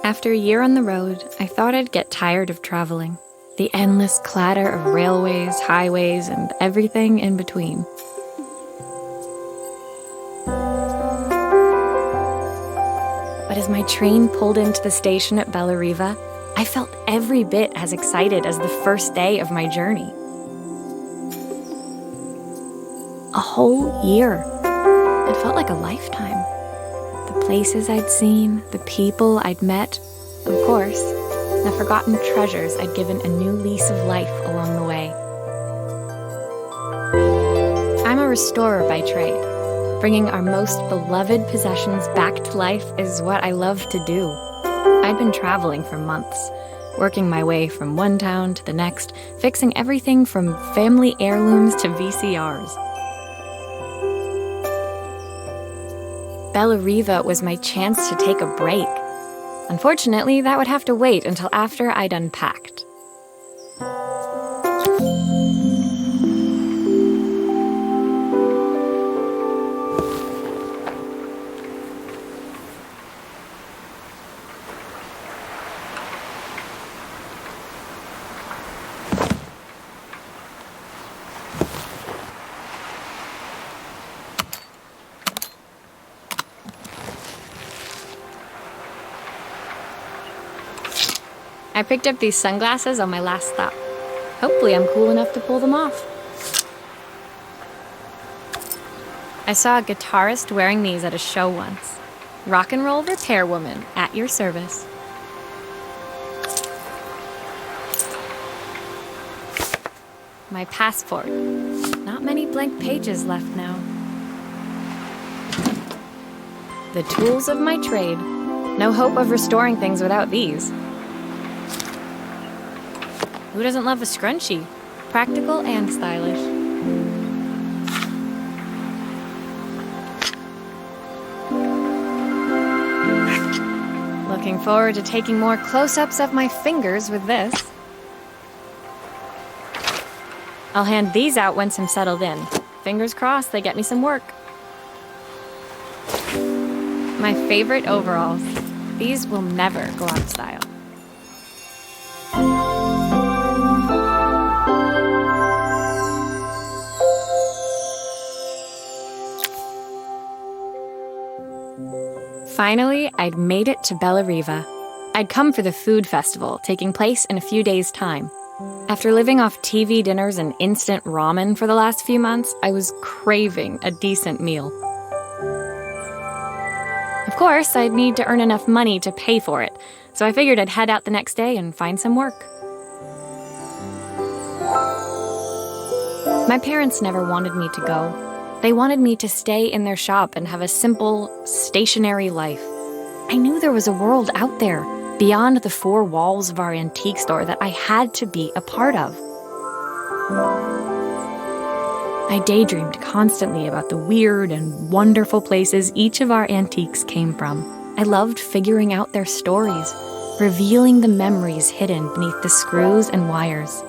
After a year on the road, I thought I'd get tired of traveling. The endless clatter of railways, highways, and everything in between. But as my train pulled into the station at Bellariva, I felt every bit as excited as the first day of my journey. A whole year. It felt like a lifetime. The places I'd seen, the people I'd met, of course, the forgotten treasures I'd given a new lease of life along the way. I'm a restorer by trade. Bringing our most beloved possessions back to life is what I love to do. I'd been traveling for months, working my way from one town to the next, fixing everything from family heirlooms to VCRs. Bellariva was my chance to take a break. Unfortunately, that would have to wait until after I'd unpacked. I picked up these sunglasses on my last stop. Hopefully I'm cool enough to pull them off. I saw a guitarist wearing these at a show once. Rock and roll repair woman, at your service. My passport. Not many blank pages left now. The tools of my trade. No hope of restoring things without these. Who doesn't love a scrunchie? Practical and stylish. Looking forward to taking more close-ups of my fingers with this. I'll hand these out once I'm settled in. Fingers crossed they get me some work. My favorite overalls. These will never go out of style. Finally, I'd made it to Bellariva. I'd come for the food festival, taking place in a few days' time. After living off TV dinners and instant ramen for the last few months, I was craving a decent meal. Of course, I'd need to earn enough money to pay for it, so I figured I'd head out the next day and find some work. My parents never wanted me to go. They wanted me to stay in their shop and have a simple, stationary life. I knew there was a world out there, beyond the four walls of our antique store, that I had to be a part of. I daydreamed constantly about the weird and wonderful places each of our antiques came from. I loved figuring out their stories, revealing the memories hidden beneath the screws and wires.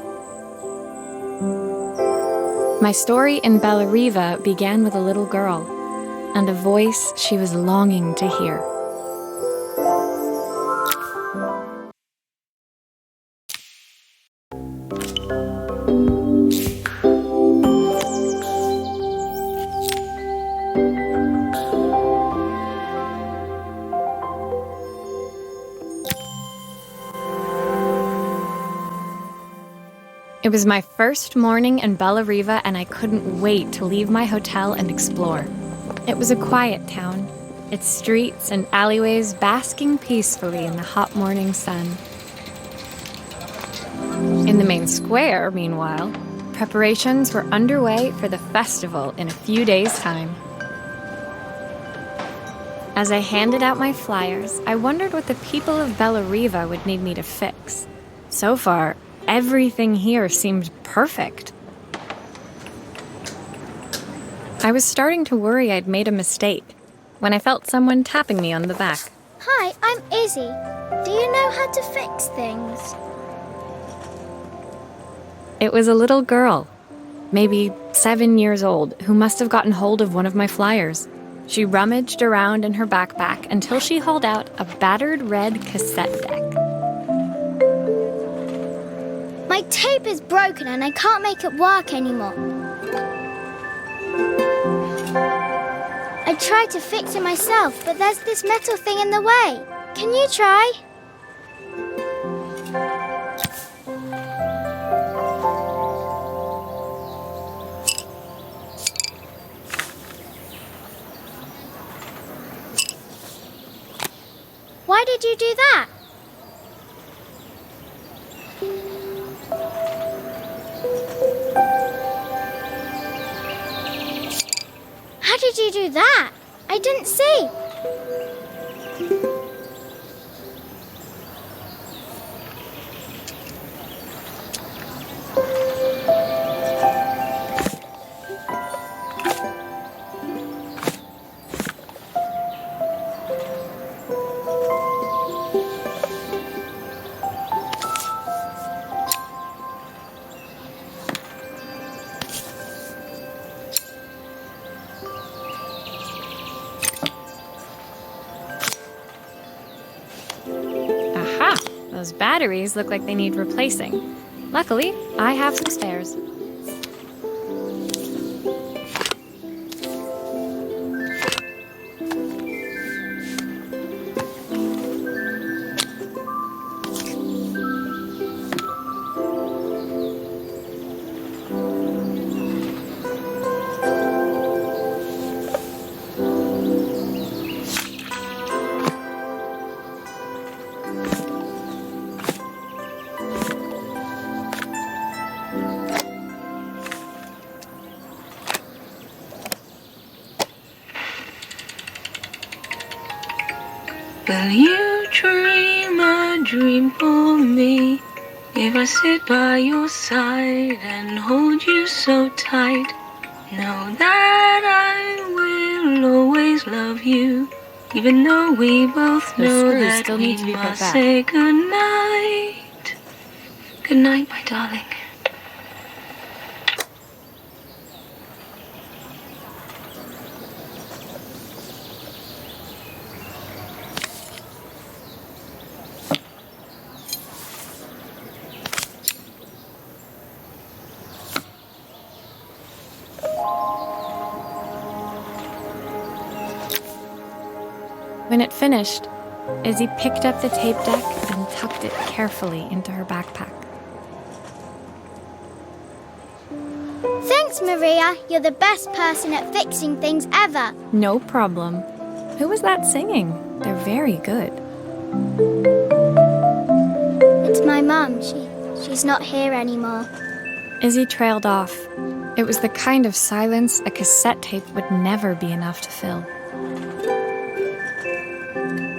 My story in Bellariva began with a little girl and a voice she was longing to hear. It was my first morning in Bellariva, and I couldn't wait to leave my hotel and explore. It was a quiet town, its streets and alleyways basking peacefully in the hot morning sun. In the main square, meanwhile, preparations were underway for the festival in a few days' time. As I handed out my flyers, I wondered what the people of Bellariva would need me to fix. So far, everything here seemed perfect. I was starting to worry I'd made a mistake when I felt someone tapping me on the back. Hi, I'm Izzy. Do you know how to fix things? It was a little girl, maybe 7 years old, who must have gotten hold of one of my flyers. She rummaged around in her backpack until she hauled out a battered red cassette deck. My tape is broken and I can't make it work anymore. I tried to fix it myself, but there's this metal thing in the way. Can you try? Why did you do that? How did you do that? I didn't see. Aha! Those batteries look like they need replacing. Luckily, I have some spares. Will you dream a dream for me? If I sit by your side and hold you so tight, know that I will always love you, even though we both The know screws that still we need to be put must back. say goodnight. Good night, my darling. When it finished, Izzy picked up the tape deck and tucked it carefully into her backpack. Thanks, Maria. You're the best person at fixing things ever. No problem. Who was that singing? They're very good. It's my mum. She's not here anymore. Izzy trailed off. It was the kind of silence a cassette tape would never be enough to fill.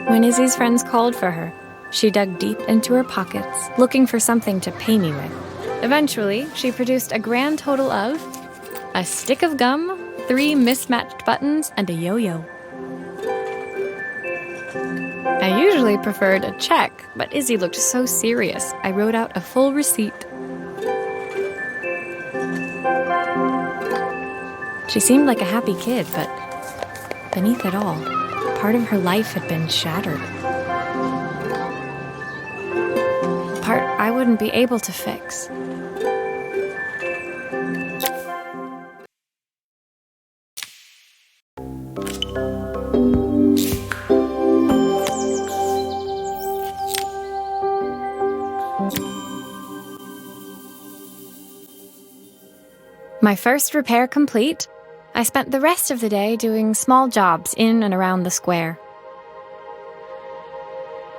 When Izzy's friends called for her, she dug deep into her pockets, looking for something to pay me with. Eventually, she produced a grand total of a stick of gum, 3 mismatched buttons, and a yo-yo. I usually preferred a check, but Izzy looked so serious, I wrote out a full receipt. She seemed like a happy kid, but beneath it all, part of her life had been shattered. A part I wouldn't be able to fix. My first repair complete, I spent the rest of the day doing small jobs in and around the square.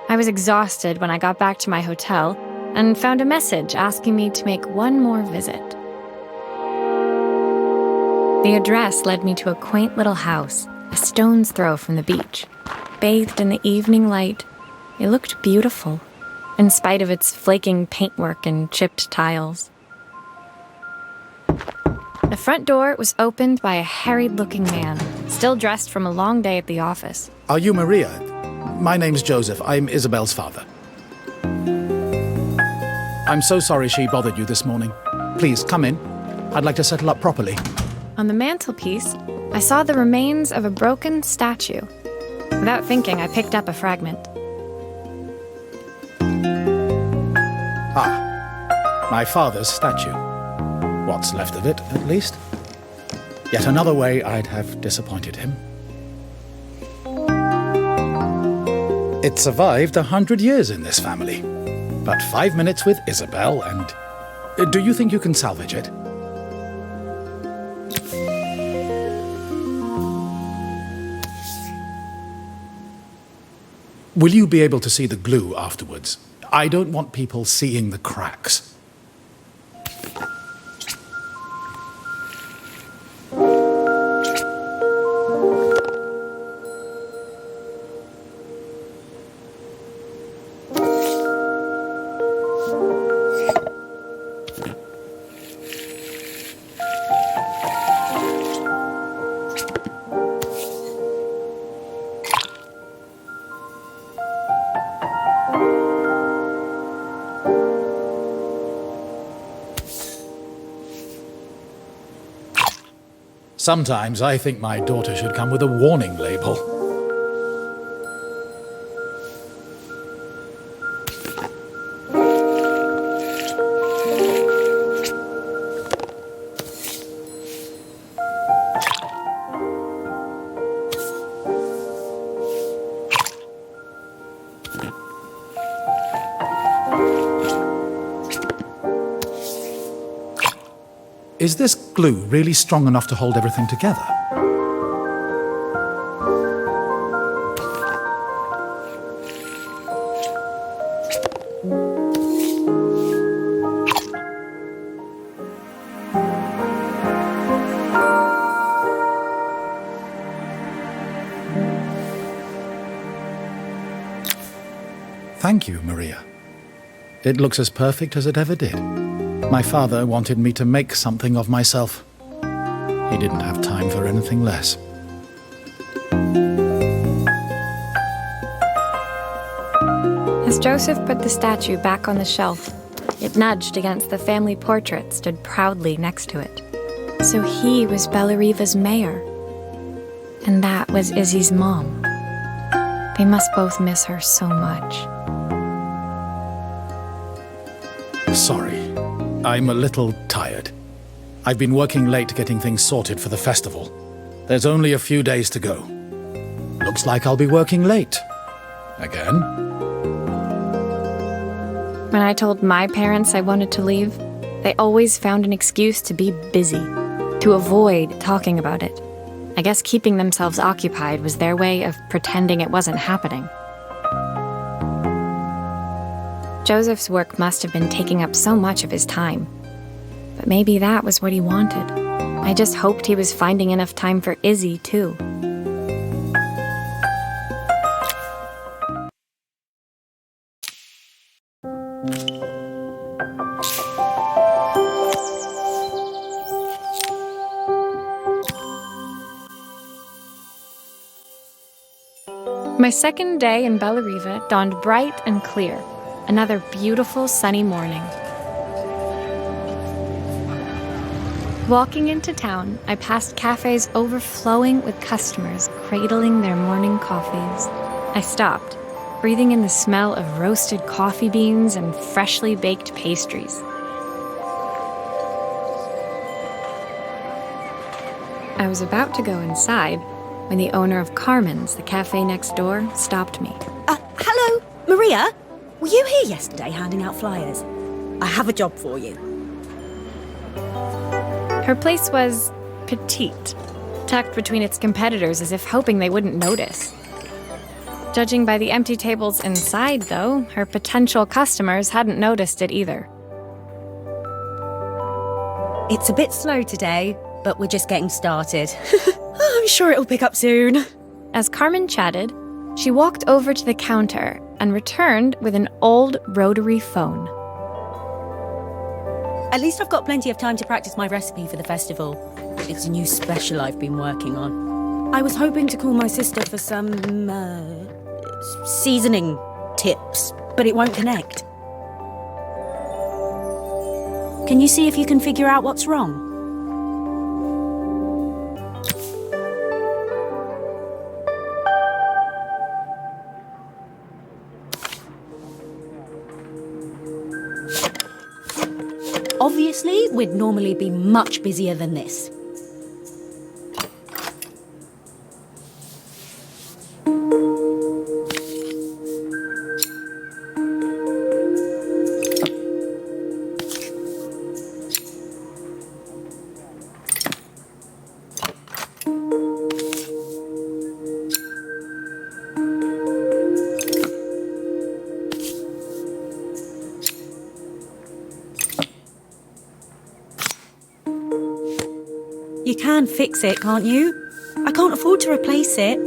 I was exhausted when I got back to my hotel and found a message asking me to make one more visit. The address led me to a quaint little house, a stone's throw from the beach. Bathed in the evening light, it looked beautiful, in spite of its flaking paintwork and chipped tiles. The front door was opened by a harried-looking man, still dressed from a long day at the office. Are you Maria? My name's Joseph. I'm Isabel's father. I'm so sorry she bothered you this morning. Please, come in. I'd like to settle up properly. On the mantelpiece I saw the remains of a broken statue. Without thinking, I picked up a fragment. Ah, my father's statue. What's left of it, at least. Yet another way I'd have disappointed him. It survived 100 years in this family. But 5 minutes with Isabel and... Do you think you can salvage it? Will you be able to see the glue afterwards? I don't want people seeing the cracks. Sometimes I think my daughter should come with a warning label. Is this glue really strong enough to hold everything together? Thank you, Maria. It looks as perfect as it ever did. My father wanted me to make something of myself. He didn't have time for anything less. As Joseph put the statue back on the shelf, it nudged against the family portrait stood proudly next to it. So he was Bellariva's mayor. And that was Izzy's mom. They must both miss her so much. Sorry. I'm a little tired. I've been working late getting things sorted for the festival. There's only a few days to go. Looks like I'll be working late. Again. When I told my parents I wanted to leave, they always found an excuse to be busy, to avoid talking about it. I guess keeping themselves occupied was their way of pretending it wasn't happening. Joseph's work must have been taking up so much of his time. But maybe that was what he wanted. I just hoped he was finding enough time for Izzy, too. My second day in Bellariva dawned bright and clear. Another beautiful sunny morning. Walking into town, I passed cafes overflowing with customers cradling their morning coffees. I stopped, breathing in the smell of roasted coffee beans and freshly baked pastries. I was about to go inside when the owner of Carmen's, the cafe next door, stopped me. Hello, Maria? Were you here yesterday handing out flyers? I have a job for you. Her place was petite, tucked between its competitors as if hoping they wouldn't notice. Judging by the empty tables inside, though, her potential customers hadn't noticed it either. It's a bit slow today, but we're just getting started. I'm sure it'll pick up soon. As Carmen chatted, she walked over to the counter and returned with an old rotary phone. At least I've got plenty of time to practice my recipe for the festival. It's a new special I've been working on. I was hoping to call my sister for some, seasoning tips, but it won't connect. Can you see if you can figure out what's wrong? Obviously, we'd normally be much busier than this. You can fix it, can't you? I can't afford to replace it.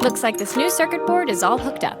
Looks like this new circuit board is all hooked up.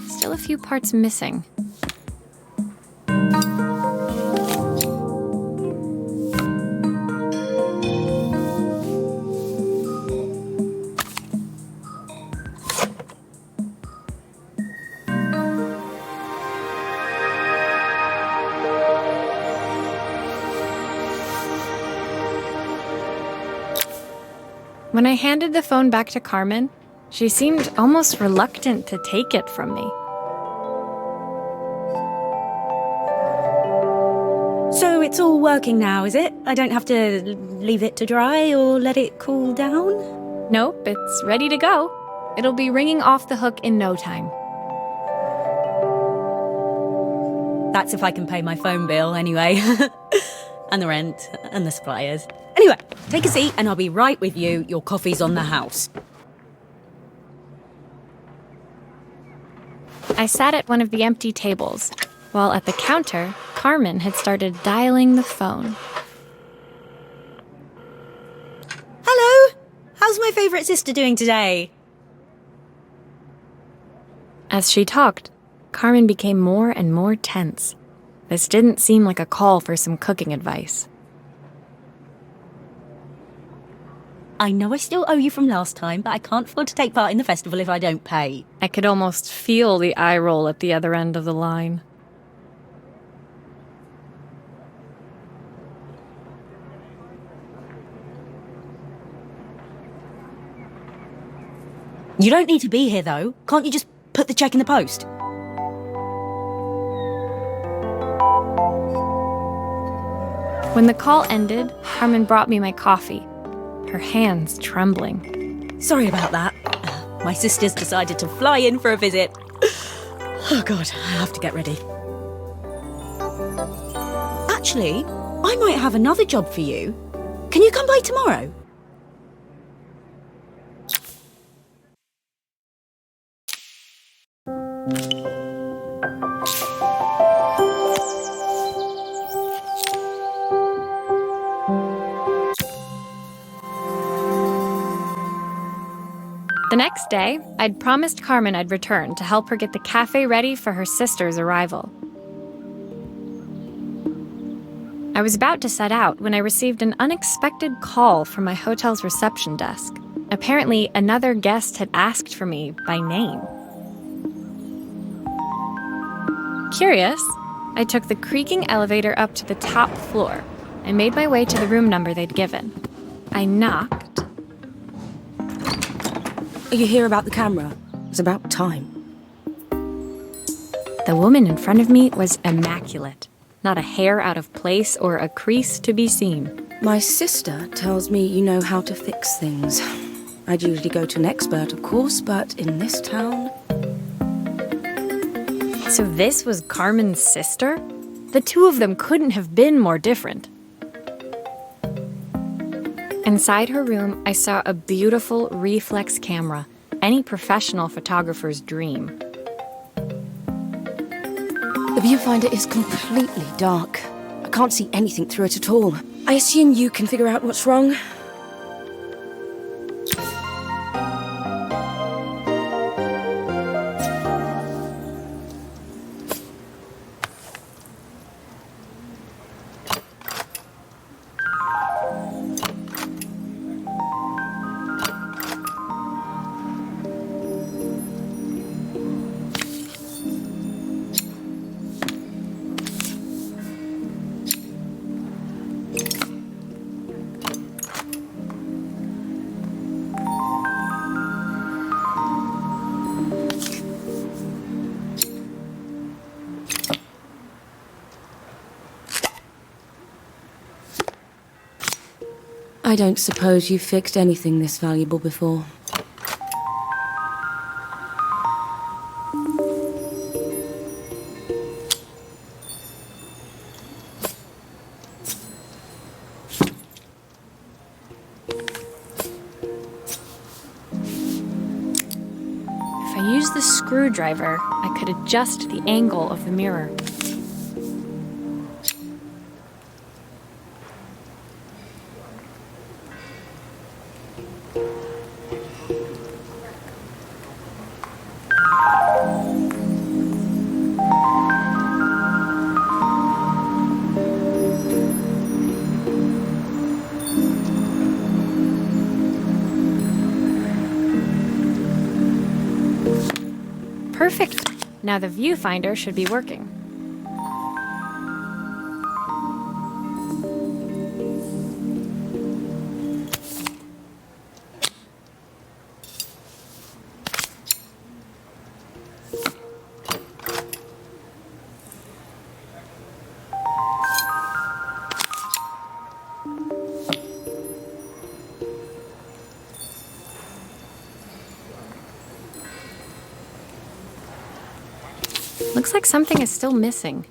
Still a few parts missing. When I handed the phone back to Carmen, she seemed almost reluctant to take it from me. So it's all working now, is it? I don't have to leave it to dry or let it cool down? Nope, it's ready to go. It'll be ringing off the hook in no time. That's if I can pay my phone bill, anyway. And the rent, and the suppliers. Anyway, take a seat and I'll be right with you. Your coffee's on the house. I sat at one of the empty tables, while at the counter, Carmen had started dialing the phone. Hello! How's my favourite sister doing today? As she talked, Carmen became more and more tense. This didn't seem like a call for some cooking advice. I know I still owe you from last time, but I can't afford to take part in the festival if I don't pay. I could almost feel the eye roll at the other end of the line. You don't need to be here, though. Can't you just put the cheque in the post? When the call ended, Carmen brought me my coffee, her hands trembling. Sorry about that. My sister's decided to fly in for a visit. Oh, God, I have to get ready. Actually, I might have another job for you. Can you come by tomorrow? The next day, I'd promised Carmen I'd return to help her get the cafe ready for her sister's arrival. I was about to set out when I received an unexpected call from my hotel's reception desk. Apparently, another guest had asked for me by name. Curious, I took the creaking elevator up to the top floor and made my way to the room number they'd given. I knocked. Are you here about the camera? It's about time. The woman in front of me was immaculate. Not a hair out of place or a crease to be seen. My sister tells me you know how to fix things. I'd usually go to an expert, of course, but in this town... So this was Carmen's sister? The two of them couldn't have been more different. Inside her room, I saw a beautiful reflex camera, any professional photographer's dream. The viewfinder is completely dark. I can't see anything through it at all. I assume you can figure out what's wrong? I don't suppose you've fixed anything this valuable before. If I used the screwdriver, I could adjust the angle of the mirror. Perfect. Now the viewfinder should be working. Looks like something is still missing.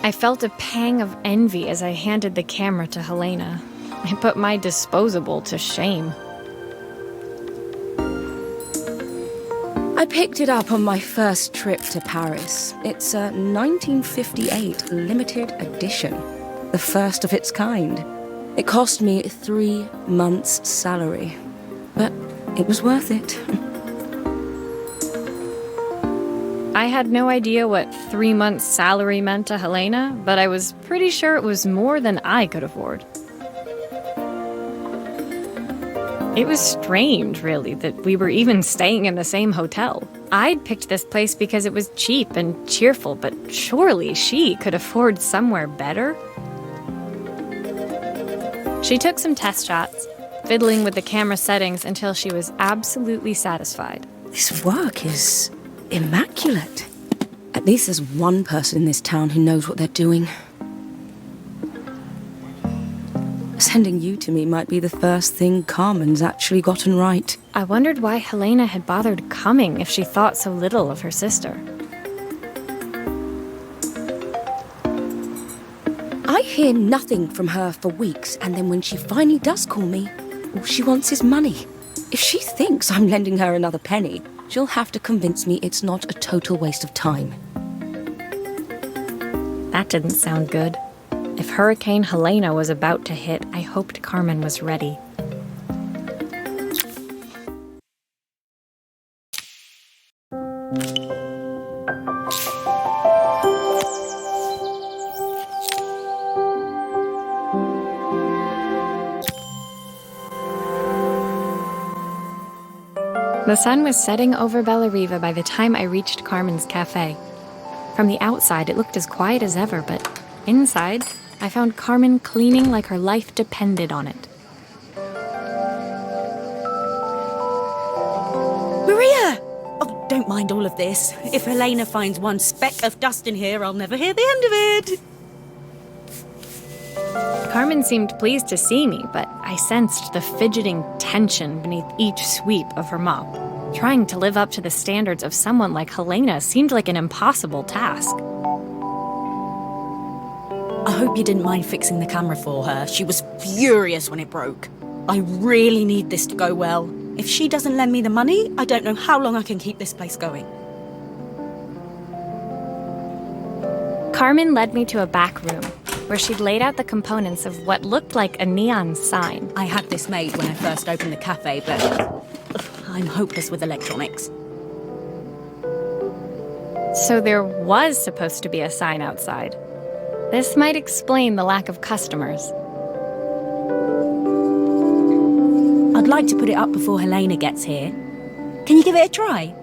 I felt a pang of envy as I handed the camera to Helena. I put my disposable to shame. I picked it up on my first trip to Paris. It's a 1958 limited edition, the first of its kind. It cost me 3 months' salary, but it was worth it. I had no idea what 3 months' salary meant to Helena, but I was pretty sure it was more than I could afford. It was strange, really, that we were even staying in the same hotel. I'd picked this place because it was cheap and cheerful, but surely she could afford somewhere better. She took some test shots, fiddling with the camera settings until she was absolutely satisfied. This work is immaculate. At least there's one person in this town who knows what they're doing. Sending you to me might be the first thing Carmen's actually gotten right. I wondered why Helena had bothered coming if she thought so little of her sister. I hear nothing from her for weeks, and then when she finally does call me, all she wants is money. If she thinks I'm lending her another penny, she'll have to convince me it's not a total waste of time. That didn't sound good. If Hurricane Helena was about to hit, I hoped Carmen was ready. The sun was setting over Bellariva by the time I reached Carmen's cafe. From the outside, it looked as quiet as ever, but inside, I found Carmen cleaning like her life depended on it. Maria! Oh, don't mind all of this. If Helena finds one speck of dust in here, I'll never hear the end of it. Carmen seemed pleased to see me, but I sensed the fidgeting tension beneath each sweep of her mop. Trying to live up to the standards of someone like Helena seemed like an impossible task. I hope you didn't mind fixing the camera for her. She was furious when it broke. I really need this to go well. If she doesn't lend me the money, I don't know how long I can keep this place going. Carmen led me to a back room, where she'd laid out the components of what looked like a neon sign. I had this made when I first opened the cafe, but I'm hopeless with electronics. So there was supposed to be a sign outside. This might explain the lack of customers. I'd like to put it up before Helena gets here. Can you give it a try?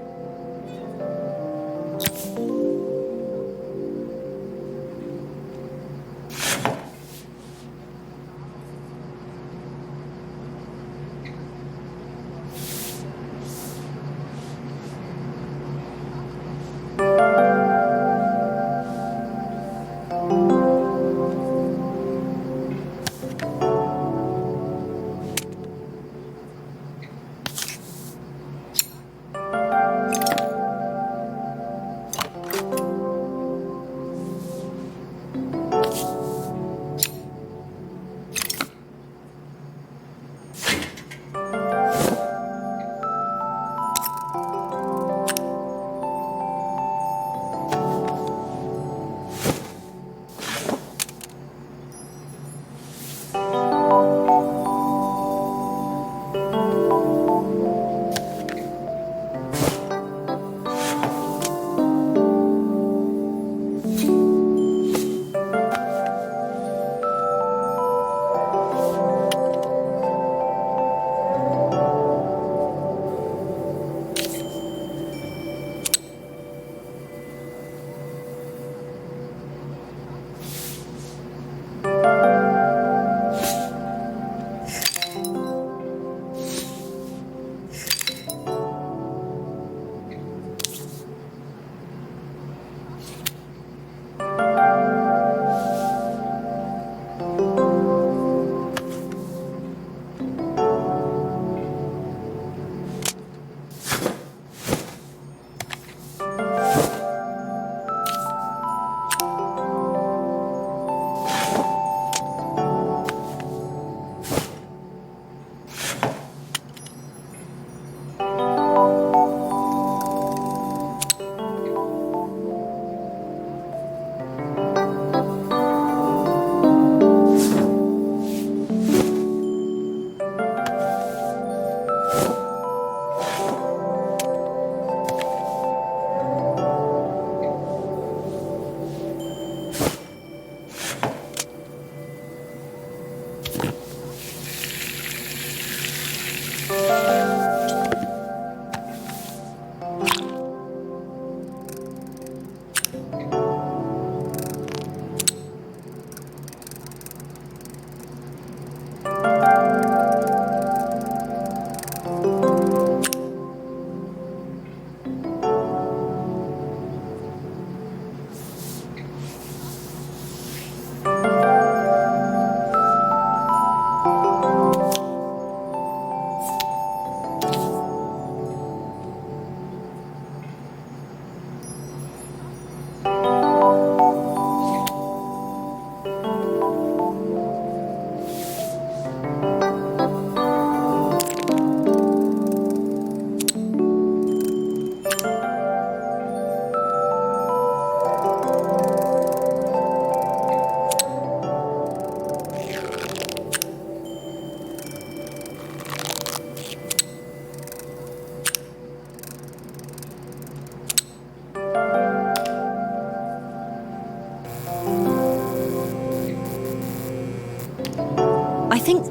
I think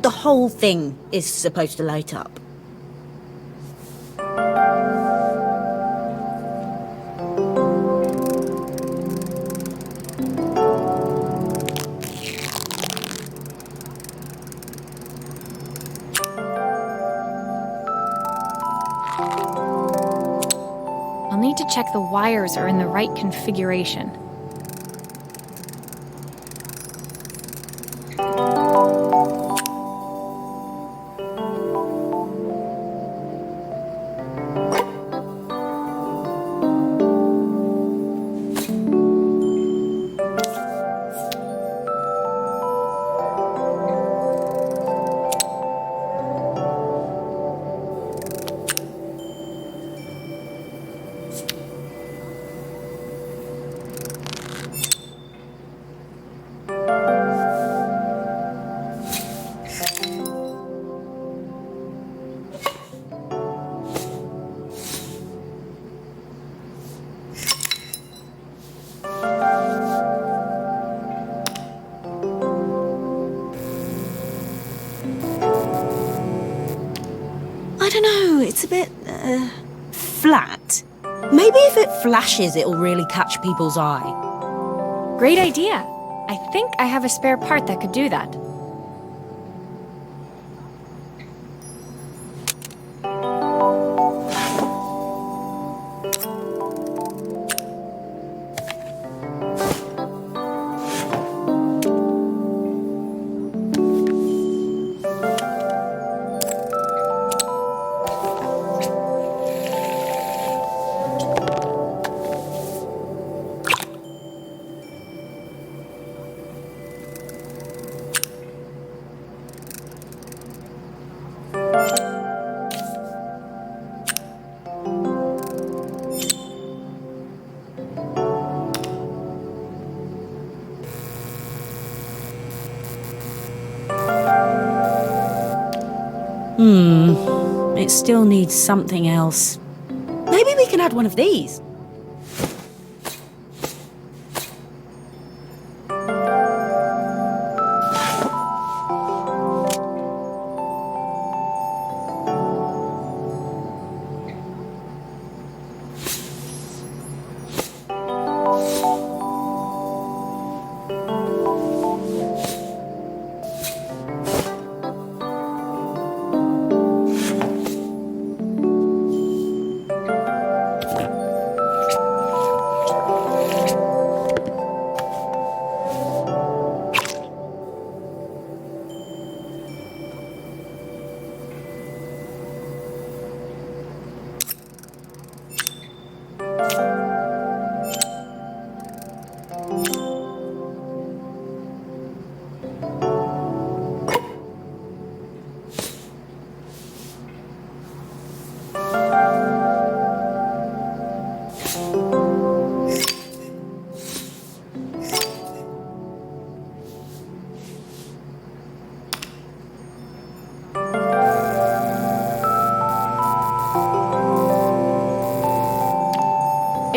the whole thing is supposed to light up. need to check the wires are in the right configuration. I don't know, it's a bit, flat. Maybe if it flashes, it'll really catch people's eye. Great idea! I think I have a spare part that could do that. It still needs something else. Maybe we can add one of these.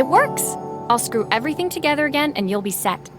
It works! I'll screw everything together again and you'll be set.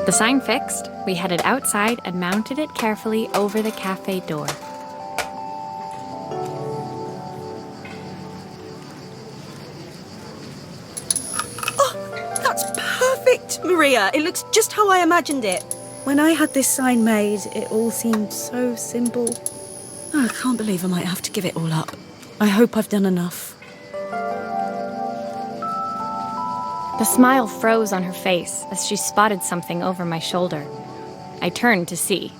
The sign fixed, we headed outside and mounted it carefully over the cafe door. That's perfect, Maria. It looks just how I imagined it. When I had this sign made, it all seemed so simple. Oh, I can't believe I might have to give it all up. I hope I've done enough. The smile froze on her face as she spotted something over my shoulder. I turned to see.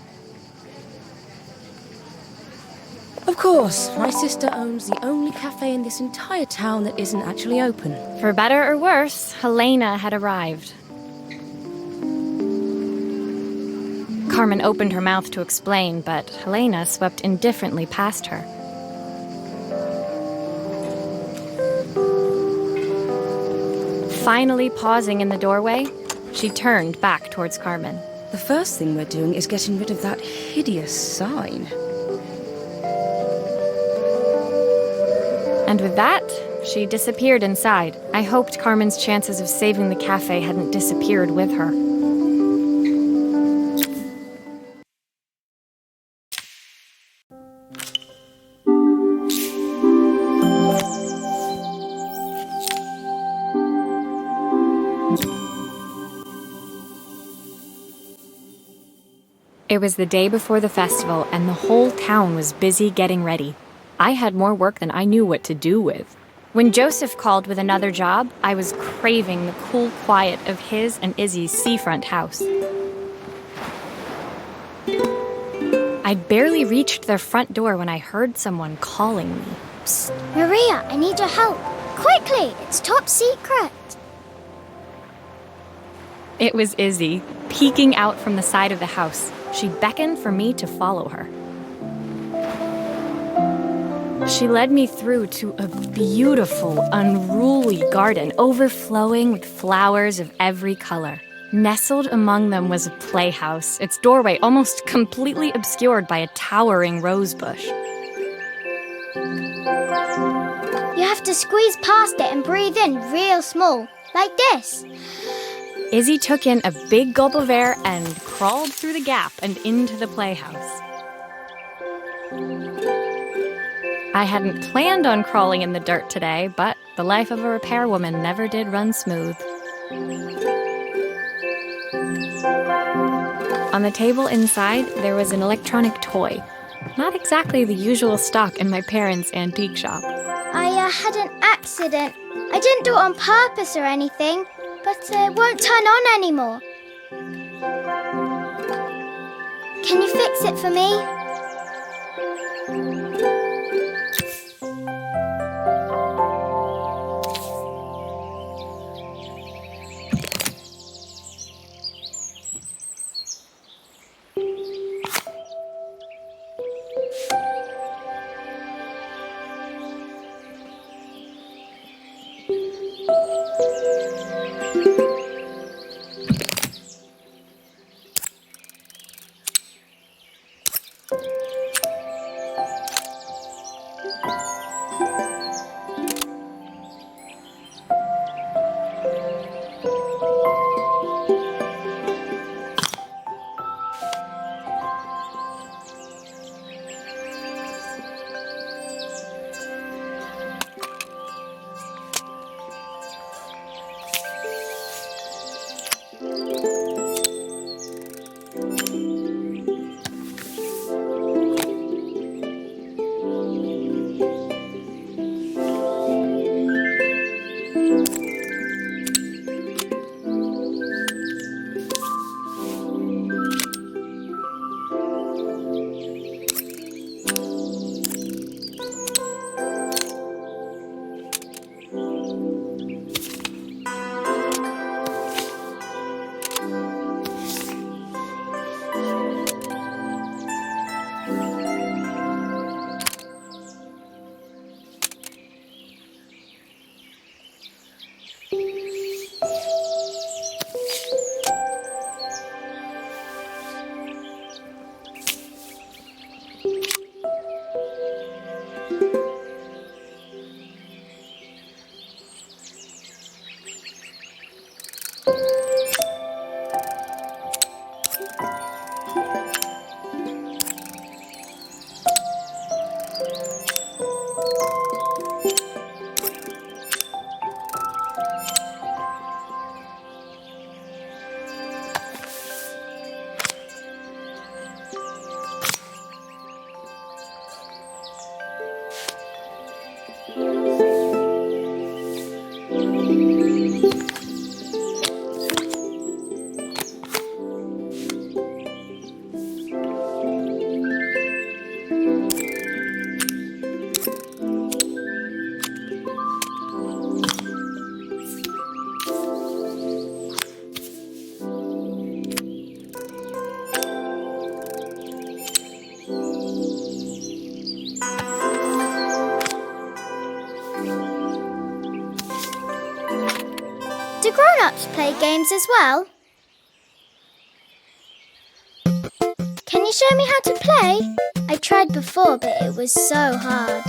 Of course, my sister owns the only cafe in this entire town that isn't actually open. For better or worse, Helena had arrived. Carmen opened her mouth to explain, but Helena swept indifferently past her. Finally pausing in the doorway, she turned back towards Carmen. The first thing we're doing is getting rid of that hideous sign. And with that, she disappeared inside. I hoped Carmen's chances of saving the cafe hadn't disappeared with her. It was the day before the festival, and the whole town was busy getting ready. I had more work than I knew what to do with. When Joseph called with another job, I was craving the cool quiet of his and Izzy's seafront house. I'd barely reached their front door when I heard someone calling me. Psst, Maria, I need your help. Quickly, it's top secret. It was Izzy, peeking out from the side of the house. She beckoned for me to follow her. She led me through to a beautiful, unruly garden overflowing with flowers of every color. Nestled among them was a playhouse, its doorway almost completely obscured by a towering rose bush. You have to squeeze past it and breathe in real small, like this. Izzy took in a big gulp of air and crawled through the gap and into the playhouse. I hadn't planned on crawling in the dirt today, but the life of a repairwoman never did run smooth. On the table inside, there was an electronic toy. Not exactly the usual stock in my parents' antique shop. I had an accident. I didn't do it on purpose or anything, but it won't turn on anymore. Can you fix it for me? Do grown-ups play games as well? Can you show me how to play? I tried before, but it was so hard.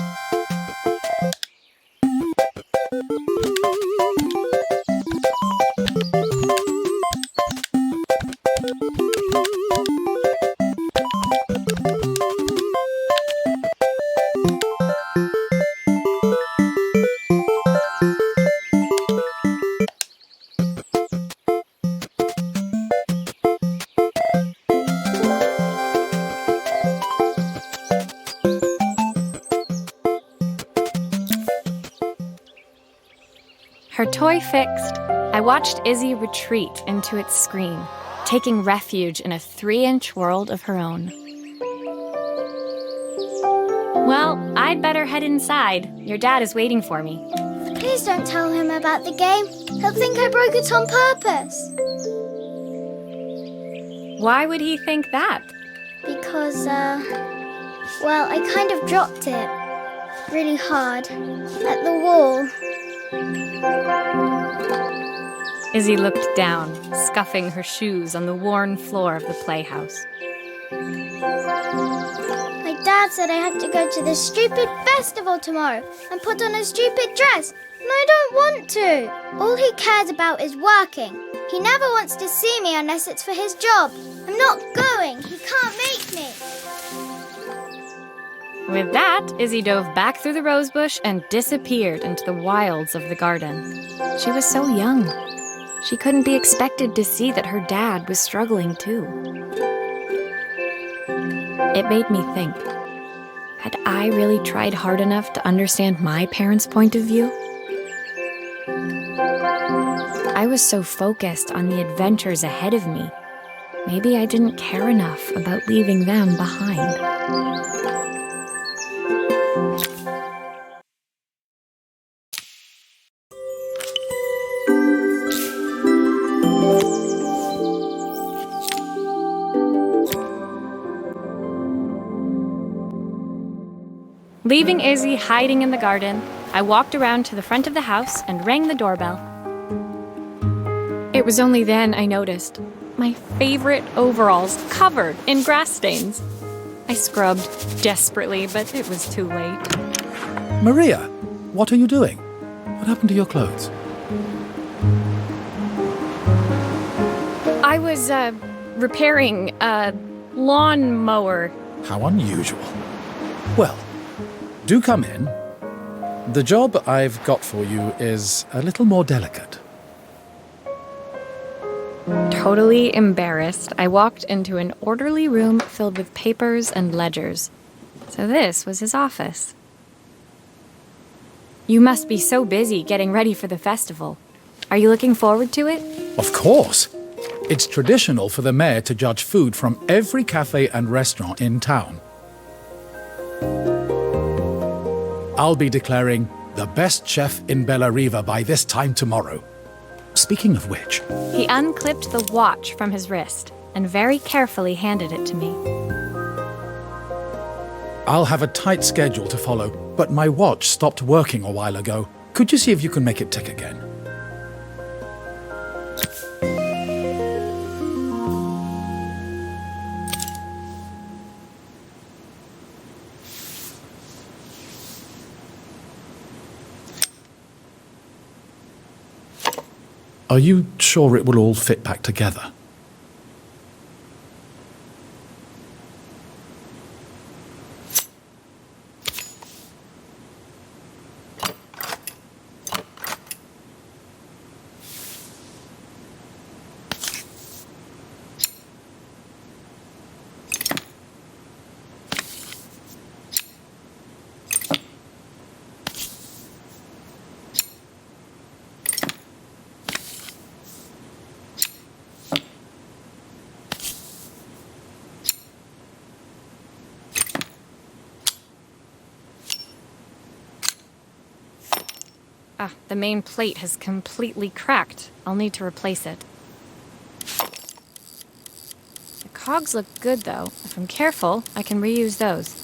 Her toy fixed, I watched Izzy retreat into its screen, taking refuge in a 3-inch world of her own. Well, I'd better head inside. Your dad is waiting for me. Please don't tell him about the game. He'll think I broke it on purpose. Why would he think that? Because, well, I kind of dropped it really hard at the wall. Izzy looked down, scuffing her shoes on the worn floor of the playhouse. My dad said I had to go to this stupid festival tomorrow and put on a stupid dress, and I don't want to. All he cares about is working. He never wants to see me unless it's for his job. I'm not going. He can't make me. With that, Izzy dove back through the rosebush and disappeared into the wilds of the garden. She was so young. She couldn't be expected to see that her dad was struggling too. It made me think, had I really tried hard enough to understand my parents' point of view? I was so focused on the adventures ahead of me. Maybe I didn't care enough about leaving them behind. Leaving Izzy hiding in the garden, I walked around to the front of the house and rang the doorbell. It was only then I noticed my favorite overalls covered in grass stains. I scrubbed desperately, but it was too late. Maria, what are you doing? What happened to your clothes? I was, repairing a lawnmower. How unusual. Well, do come in. The job I've got for you is a little more delicate. Totally embarrassed, I walked into an orderly room filled with papers and ledgers. So this was his office. You must be so busy getting ready for the festival. Are you looking forward to it? Of course. It's traditional for the mayor to judge food from every cafe and restaurant in town. I'll be declaring the best chef in Bella Riva by this time tomorrow. Speaking of which... He unclipped the watch from his wrist and very carefully handed it to me. I'll have a tight schedule to follow, but my watch stopped working a while ago. Could you see if you can make it tick again? Are you sure it will all fit back together? The main plate has completely cracked. I'll need to replace it. The cogs look good, though. If I'm careful, I can reuse those.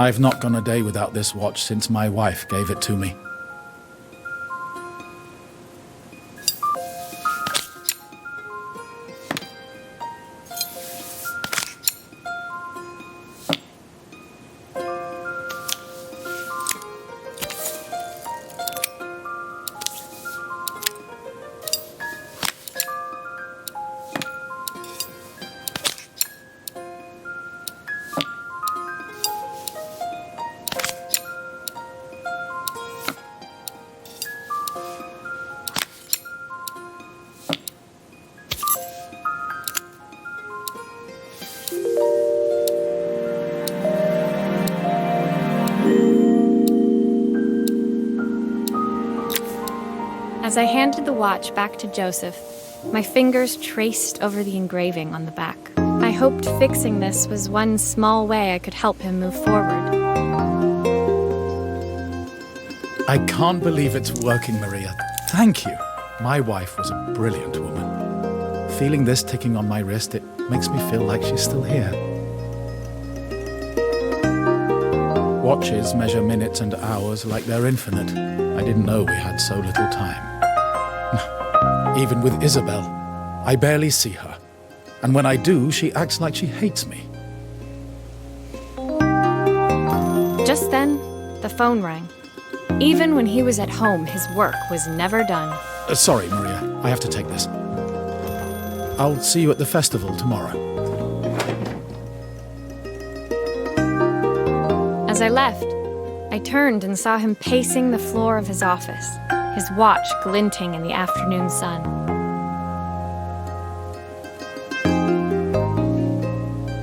I've not gone a day without this watch since my wife gave it to me. As I handed the watch back to Joseph, my fingers traced over the engraving on the back. I hoped fixing this was one small way I could help him move forward. I can't believe it's working, Maria. Thank you. My wife was a brilliant woman. Feeling this ticking on my wrist, it makes me feel like she's still here. Watches measure minutes and hours like they're infinite. I didn't know we had so little time. Even with Isabel, I barely see her. And when I do, she acts like she hates me. Just then, the phone rang. Even when he was at home, his work was never done. Sorry, Maria. I have to take this. I'll see you at the festival tomorrow. As I left, I turned and saw him pacing the floor of his office, his watch glinting in the afternoon sun.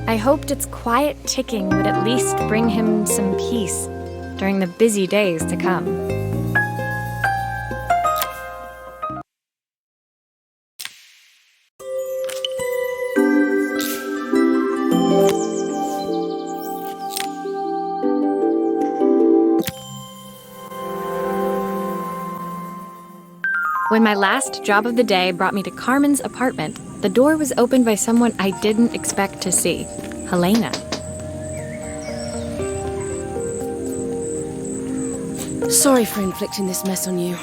I hoped its quiet ticking would at least bring him some peace during the busy days to come. When my last job of the day brought me to Carmen's apartment, the door was opened by someone I didn't expect to see, Helena. Sorry for inflicting this mess on you.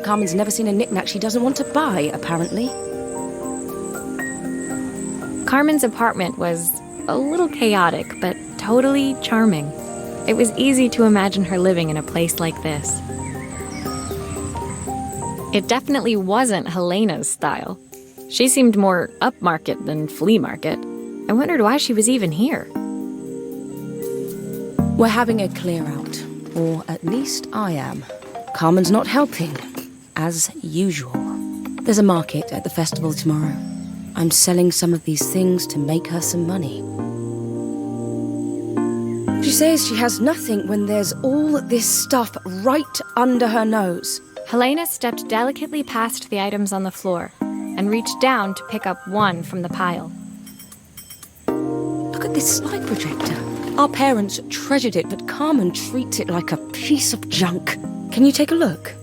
Carmen's never seen a knick-knack she doesn't want to buy, apparently. Carmen's apartment was a little chaotic, but totally charming. It was easy to imagine her living in a place like this. It definitely wasn't Helena's style. She seemed more upmarket than flea market. I wondered why she was even here. We're having a clear out, or at least I am. Carmen's not helping, as usual. There's a market at the festival tomorrow. I'm selling some of these things to make her some money. She says she has nothing when there's all this stuff right under her nose. Helena stepped delicately past the items on the floor and reached down to pick up one from the pile. Look at this slide projector. Our parents treasured it, but Carmen treats it like a piece of junk. Can you take a look?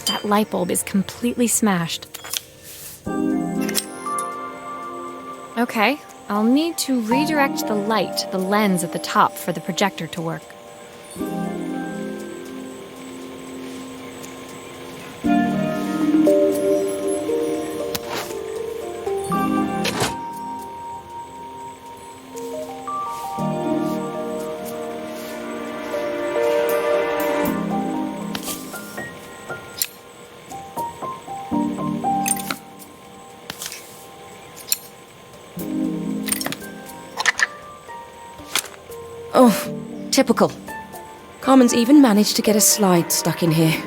That light bulb is completely smashed. Okay, I'll need to redirect the light to the lens at the top for the projector to work. Oh, typical. Carmen's even managed to get a slide stuck in here.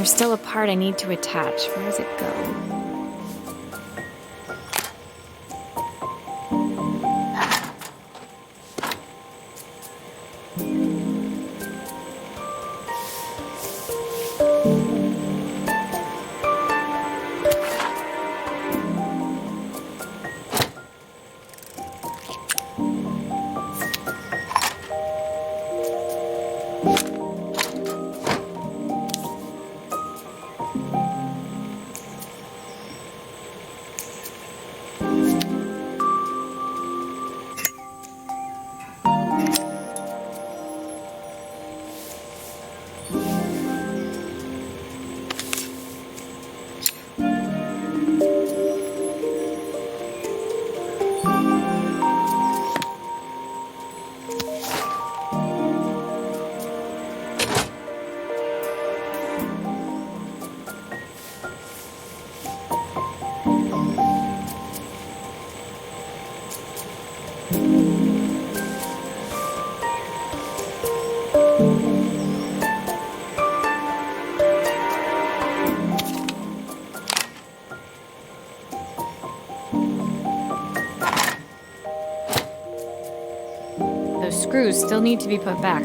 There's still a part I need to attach. Where does it go? Those screws still need to be put back.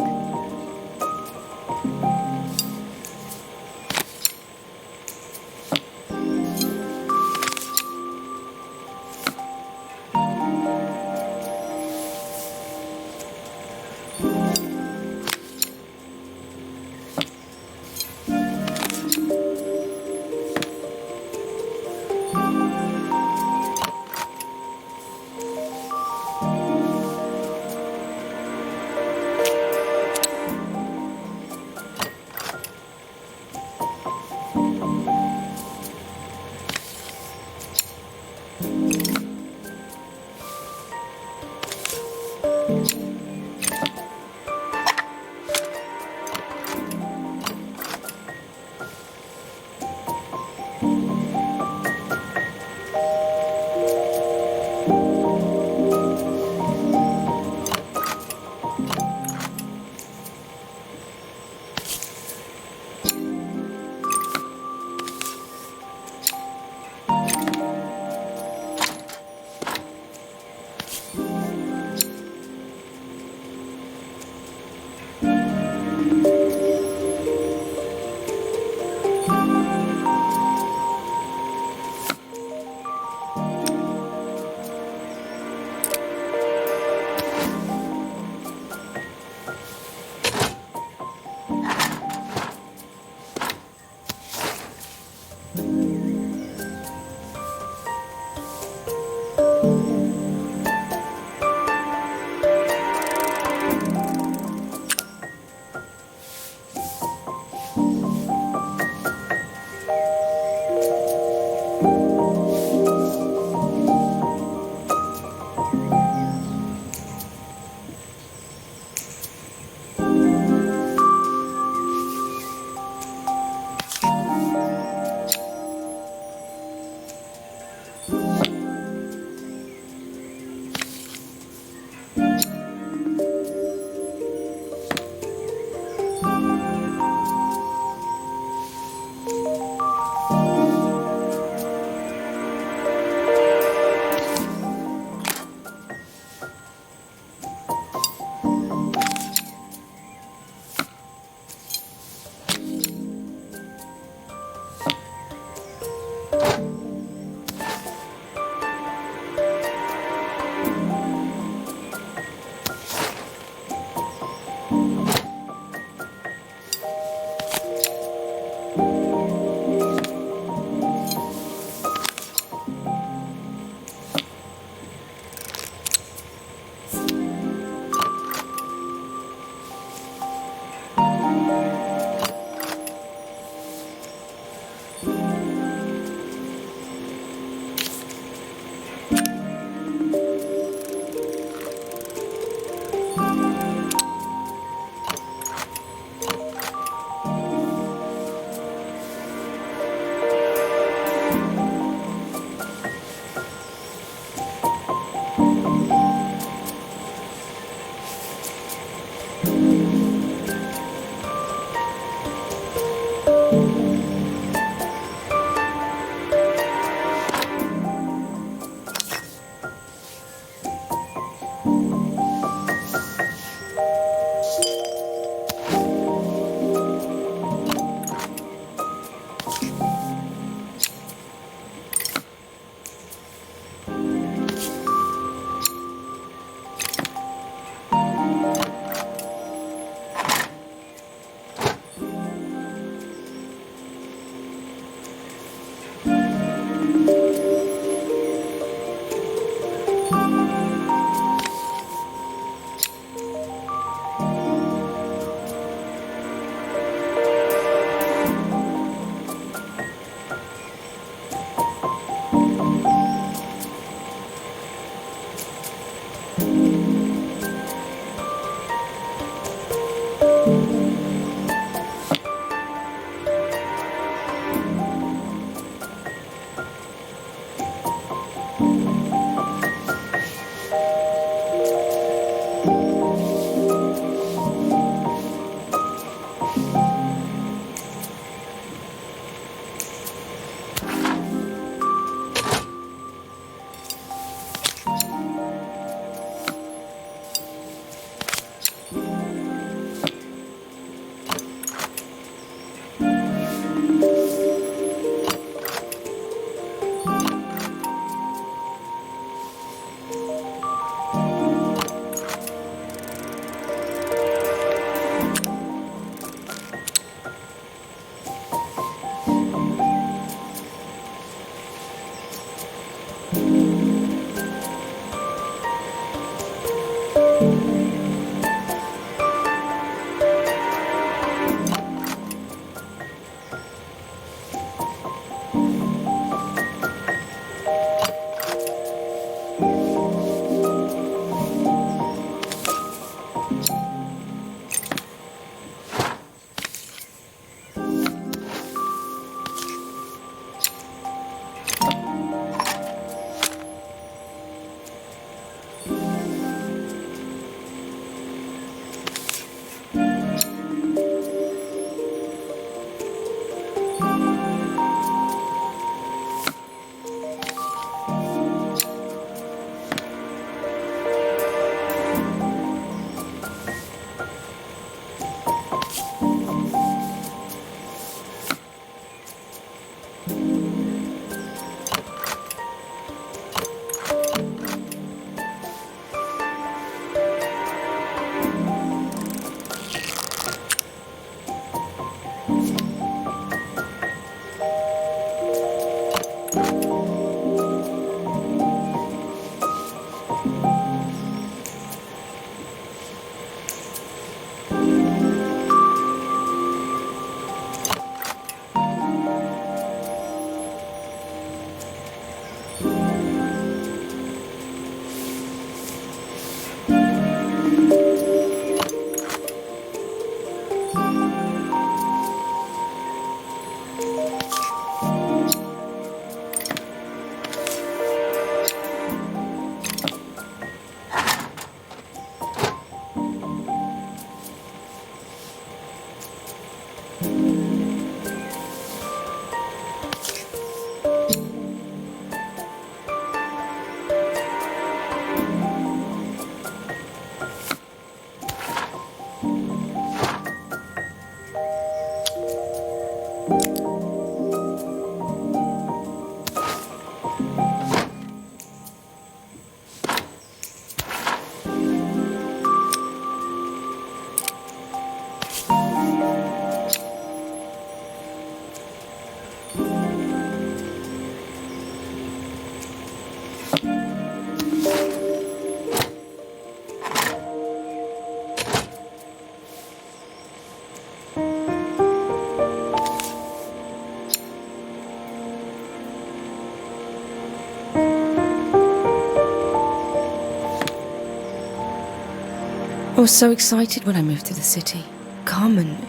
I was so excited when I moved to the city. Carmen,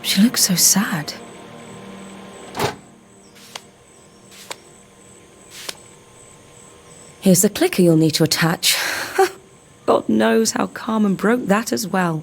she looked so sad. Here's the clicker you'll need to attach. God knows how Carmen broke that as well.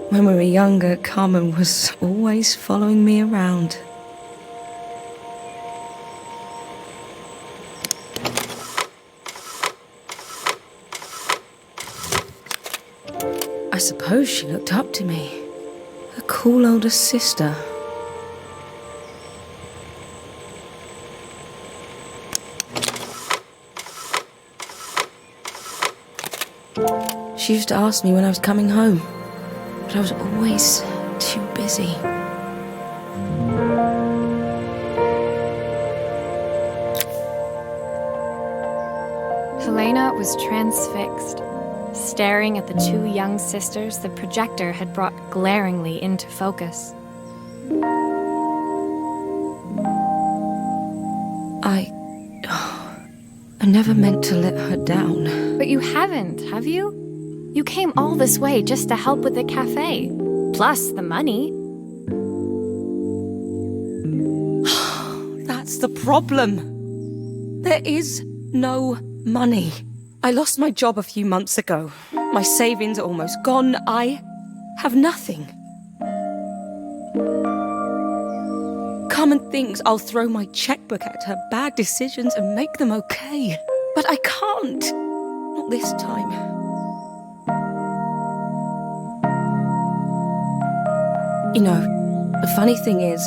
When we were younger, Carmen was always following me around. I suppose she looked up to me. A cool older sister. She used to ask me when I was coming home. But I was always too busy. Helena was transfixed, staring at the two young sisters the projector had brought glaringly into focus. I never meant to let her down. But you haven't, have you? You came all this way just to help with the cafe, plus the money. That's the problem. There is no money. I lost my job a few months ago. My savings are almost gone. I have nothing. Carmen thinks I'll throw my checkbook at her bad decisions and make them okay. But I can't. Not this time. You know, the funny thing is,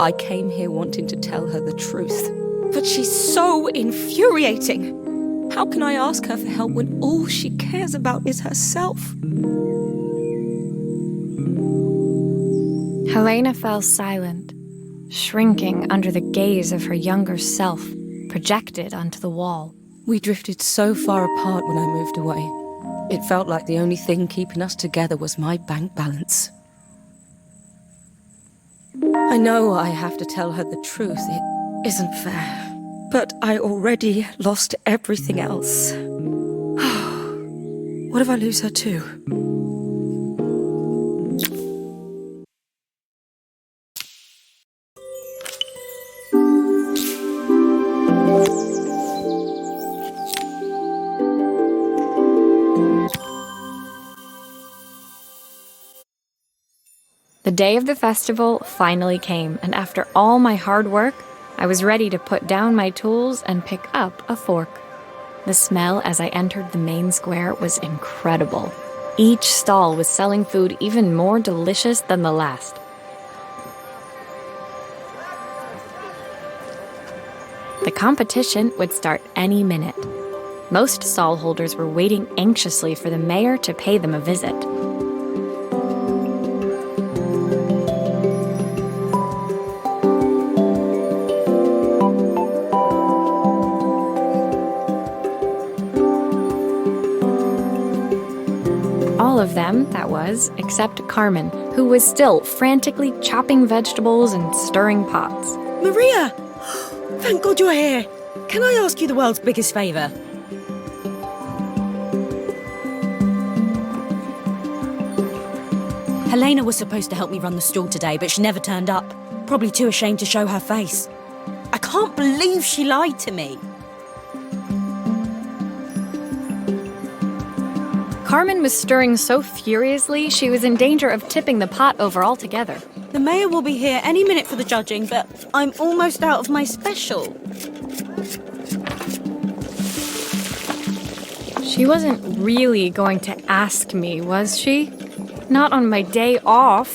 I came here wanting to tell her the truth. But she's so infuriating. How can I ask her for help when all she cares about is herself? Helena fell silent, shrinking under the gaze of her younger self, projected onto the wall. We drifted so far apart when I moved away. It felt like the only thing keeping us together was my bank balance. I know I have to tell her the truth. It isn't fair. But I already lost everything else. What if I lose her too? The day of the festival finally came, and after all my hard work, I was ready to put down my tools and pick up a fork. The smell as I entered the main square was incredible. Each stall was selling food even more delicious than the last. The competition would start any minute. Most stall holders were waiting anxiously for the mayor to pay them a visit. All of them, that was, except Carmen, who was still frantically chopping vegetables and stirring pots. Maria! Thank God you're here. Can I ask you the world's biggest favour? Helena was supposed to help me run the stall today, but she never turned up. Probably too ashamed to show her face. I can't believe she lied to me. Carmen was stirring so furiously she was in danger of tipping the pot over altogether. The mayor will be here any minute for the judging, but I'm almost out of my special. She wasn't really going to ask me, was she? Not on my day off.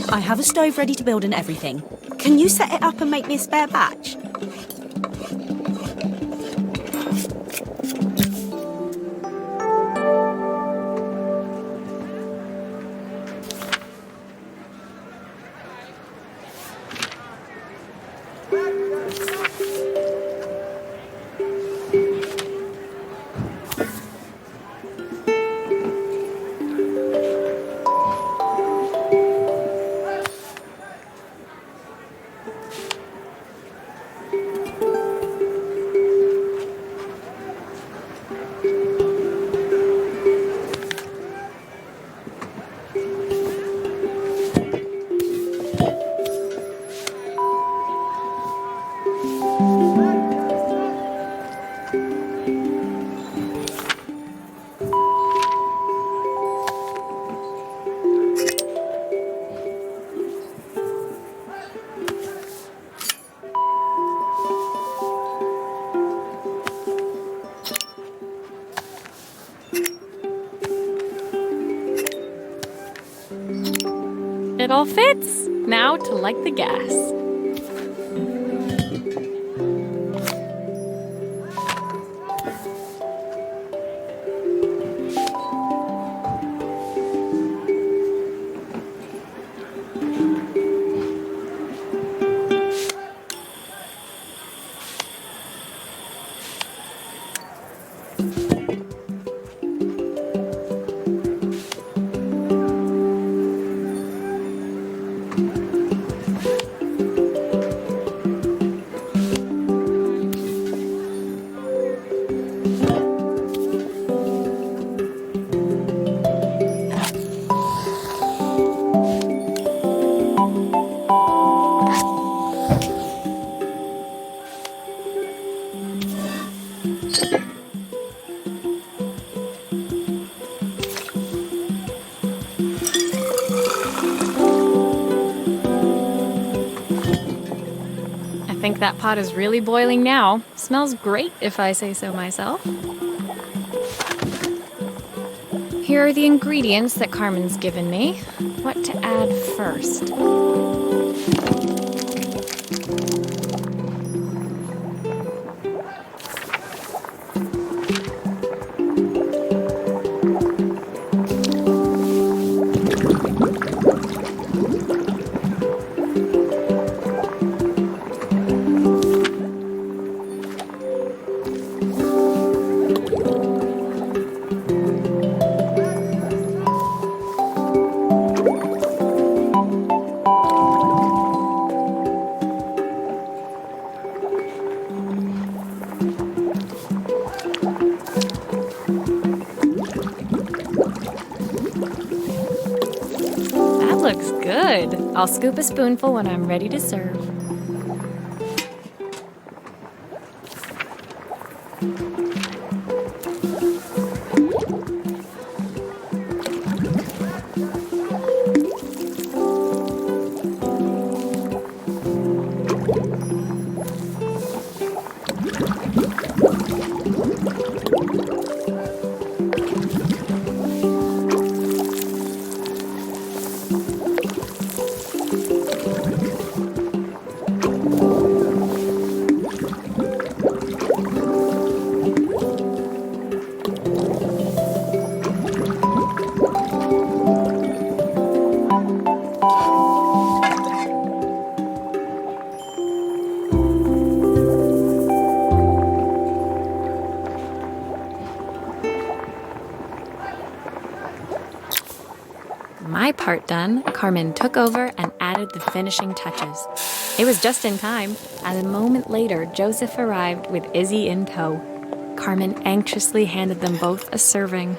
I have a stove ready to build and everything. Can you set it up and make me a spare batch? It all fits. Now to light the gas. I think that pot is really boiling now. Smells great, if I say so myself. Here are the ingredients that Carmen's given me. What to add first? Looks good. I'll scoop a spoonful when I'm ready to serve. My part done, Carmen took over and added the finishing touches. It was just in time, and a moment later, Joseph arrived with Izzy in tow. Carmen anxiously handed them both a serving.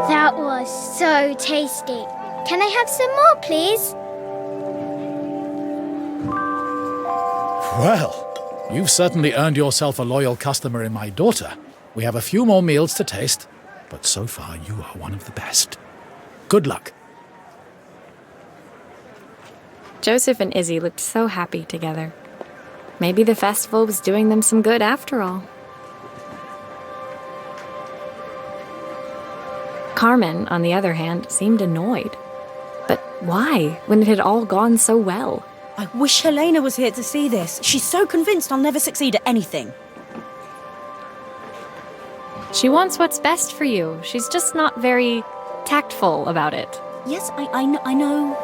That was so tasty. Can I have some more, please? Well, You've certainly earned yourself a loyal customer in my daughter. We have a few more meals to taste, but so far you are one of the best. Good luck. Joseph and Izzy looked so happy together. Maybe the festival was doing them some good after all. Carmen, on the other hand, seemed annoyed. But why, when it had all gone so well? I wish Helena was here to see this. She's so convinced I'll never succeed at anything. She wants what's best for you. She's just not very tactful about it. Yes, I know.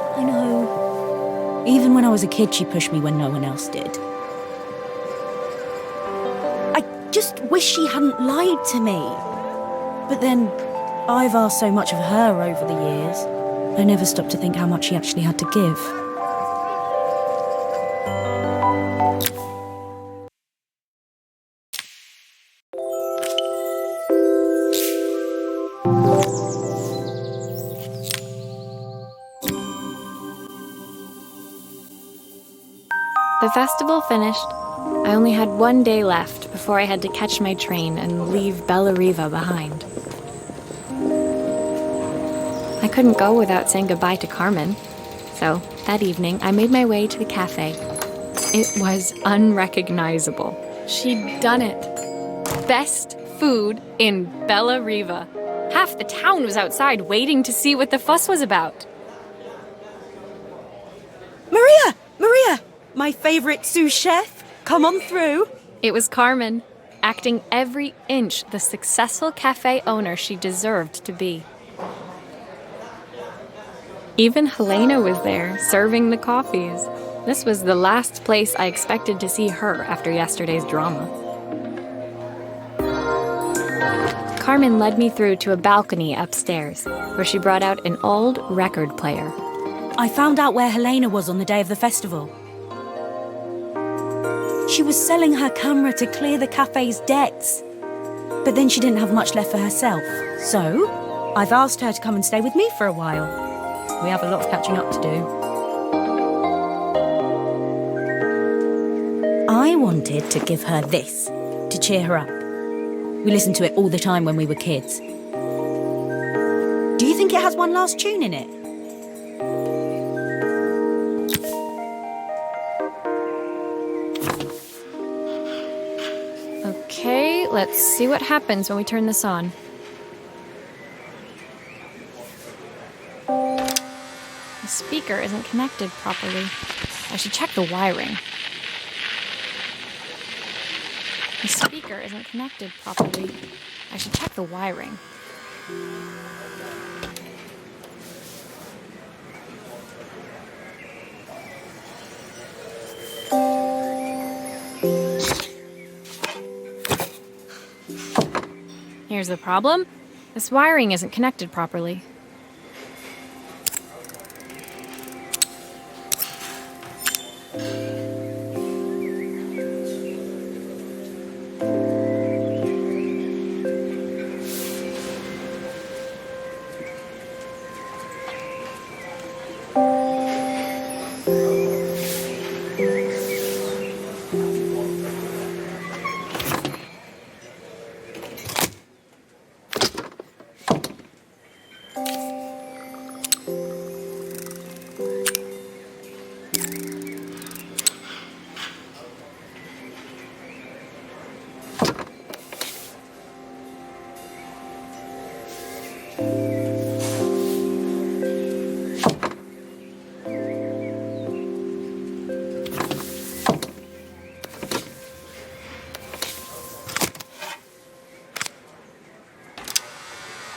Even when I was a kid, she pushed me when no one else did. I just wish she hadn't lied to me. But then, I've asked so much of her over the years. I never stopped to think how much she actually had to give. The festival finished. I only had one day left before I had to catch my train and leave Bella Riva behind. I couldn't go without saying goodbye to Carmen, so that evening I made my way to the cafe. It was unrecognizable. She'd done it. Best food in Bella Riva. Half the town was outside waiting to see what the fuss was about. Maria! My favorite sous chef. Come on through. It was Carmen, acting every inch the successful cafe owner she deserved to be. Even Helena was there, serving the coffees. This was the last place I expected to see her after yesterday's drama. Carmen led me through to a balcony upstairs, where she brought out an old record player. I found out where Helena was on the day of the festival. She was selling her camera to clear the cafe's debts. But then she didn't have much left for herself. So, I've asked her to come and stay with me for a while. We have a lot of catching up to do. I wanted to give her this, to cheer her up. We listened to it all the time when we were kids. Do you think it has one last tune in it? Okay, let's see what happens when we turn this on. The speaker isn't connected properly. I should check the wiring. The speaker isn't connected properly. I should check the wiring. Here's the problem. This wiring isn't connected properly.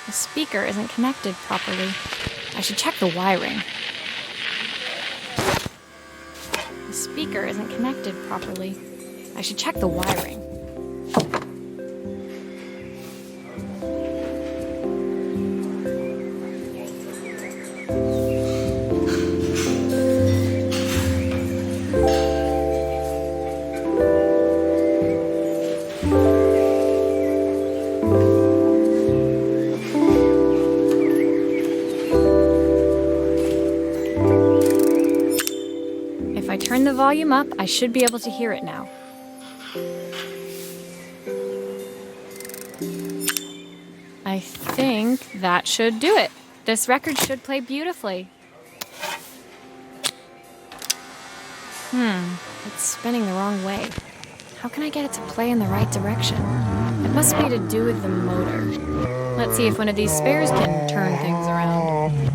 The speaker isn't connected properly. I should check the wiring. The speaker isn't connected properly. I should check the wiring. If I turn the volume up, I should be able to hear it now. I think that should do it. This record should play beautifully. It's spinning the wrong way. How can I get it to play in the right direction? It must be to do with the motor. Let's see if one of these spares can turn things around.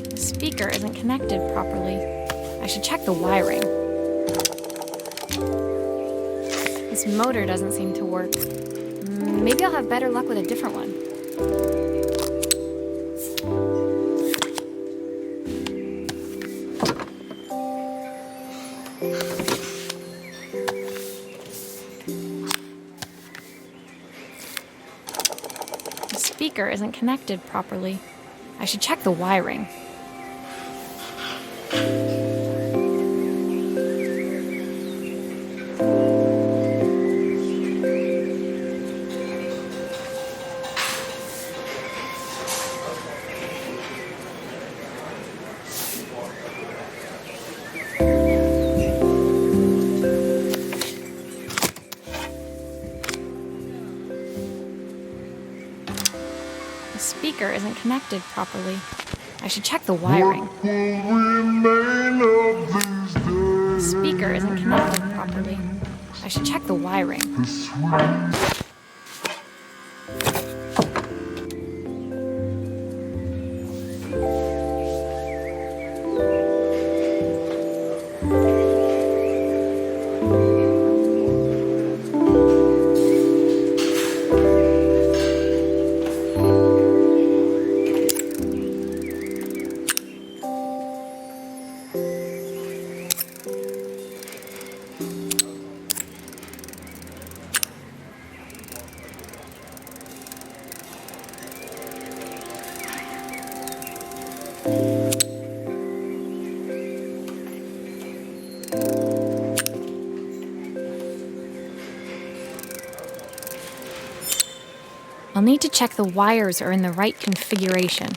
The speaker isn't connected properly. I should check the wiring. This motor doesn't seem to work. Maybe I'll have better luck with a different one. The speaker isn't connected properly. I should check the wiring. The speaker isn't connected properly. I should check the wiring. The speaker isn't connected properly. I should check the wiring. I'll need to check the wires are in the right configuration.